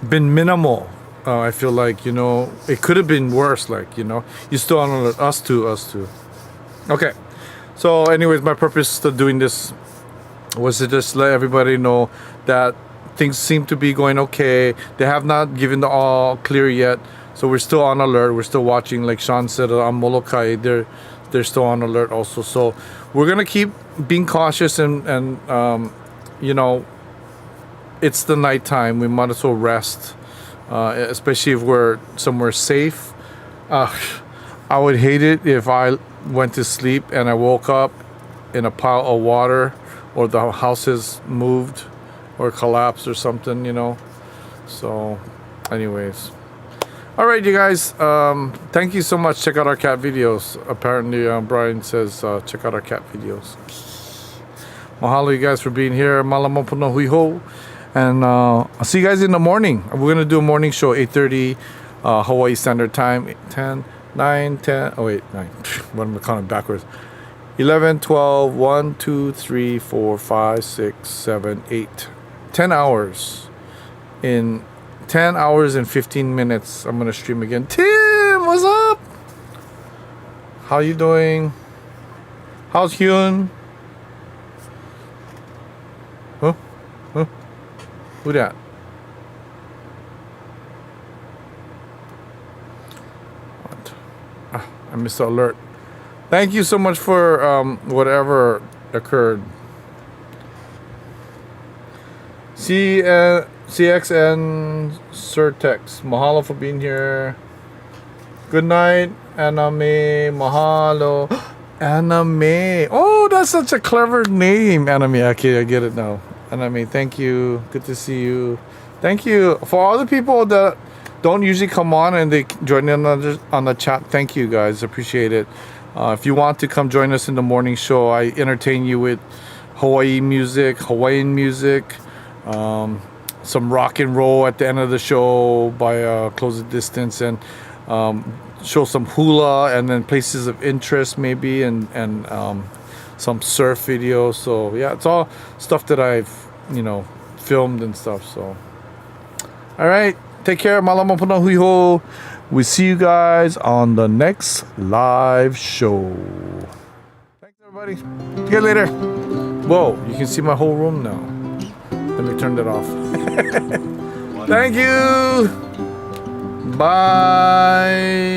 been minimal. I feel like, you know, it could have been worse. Like, you know, you still on alert. Us too. Okay. So, anyways, my purpose of doing this was to just let everybody know that things seem to be going okay. They have not given the all clear yet, so we're still on alert. We're still watching. Like Sean said on Molokai, they're still on alert also. So we're gonna keep being cautious and you know, it's the nighttime. We might as well rest, especially if we're somewhere safe. I would hate it if I went to sleep and I woke up in a pile of water, or the house has moved or collapsed or something, you know. So anyways, all right, you guys, thank you so much. Check out our cat videos. Apparently Brian says check out our cat videos. Mahalo, you guys, for being here. Malamopono huiho. And I'll see you guys in the morning. We're gonna do a morning show, 8:30 Hawaii Standard Time. 10, 9, 10. Oh wait, 9. What am I counting backwards? 11, 12, 1, 2, 3, 4, 5, 6, 7, 8. 10 hours. In 10 hours and 15 minutes, I'm gonna stream again. Tim, what's up? How you doing? How's Hyun? Huh? Who that? What? I missed the alert. Thank you so much for whatever occurred. CXN Surtex, mahalo for being here. Good night, Anime. Mahalo. Anime. Oh, that's such a clever name, Anime. Okay, I get it now. Anime, thank you. Good to see you. Thank you. For all the people that don't usually come on and they join in on the chat, thank you guys. Appreciate it. If you want to come join us in the morning show, I entertain you with Hawaiian music, some rock and roll at the end of the show by Close the Distance, and show some hula and then places of interest maybe, and some surf videos. So yeah, it's all stuff that I've, you know, filmed and stuff. So all right, take care. Malamopono huiho. We see you guys on the next live show. Thanks everybody. See you later. Whoa, you can see my whole room now. Let me turn that off. Thank you. Bye.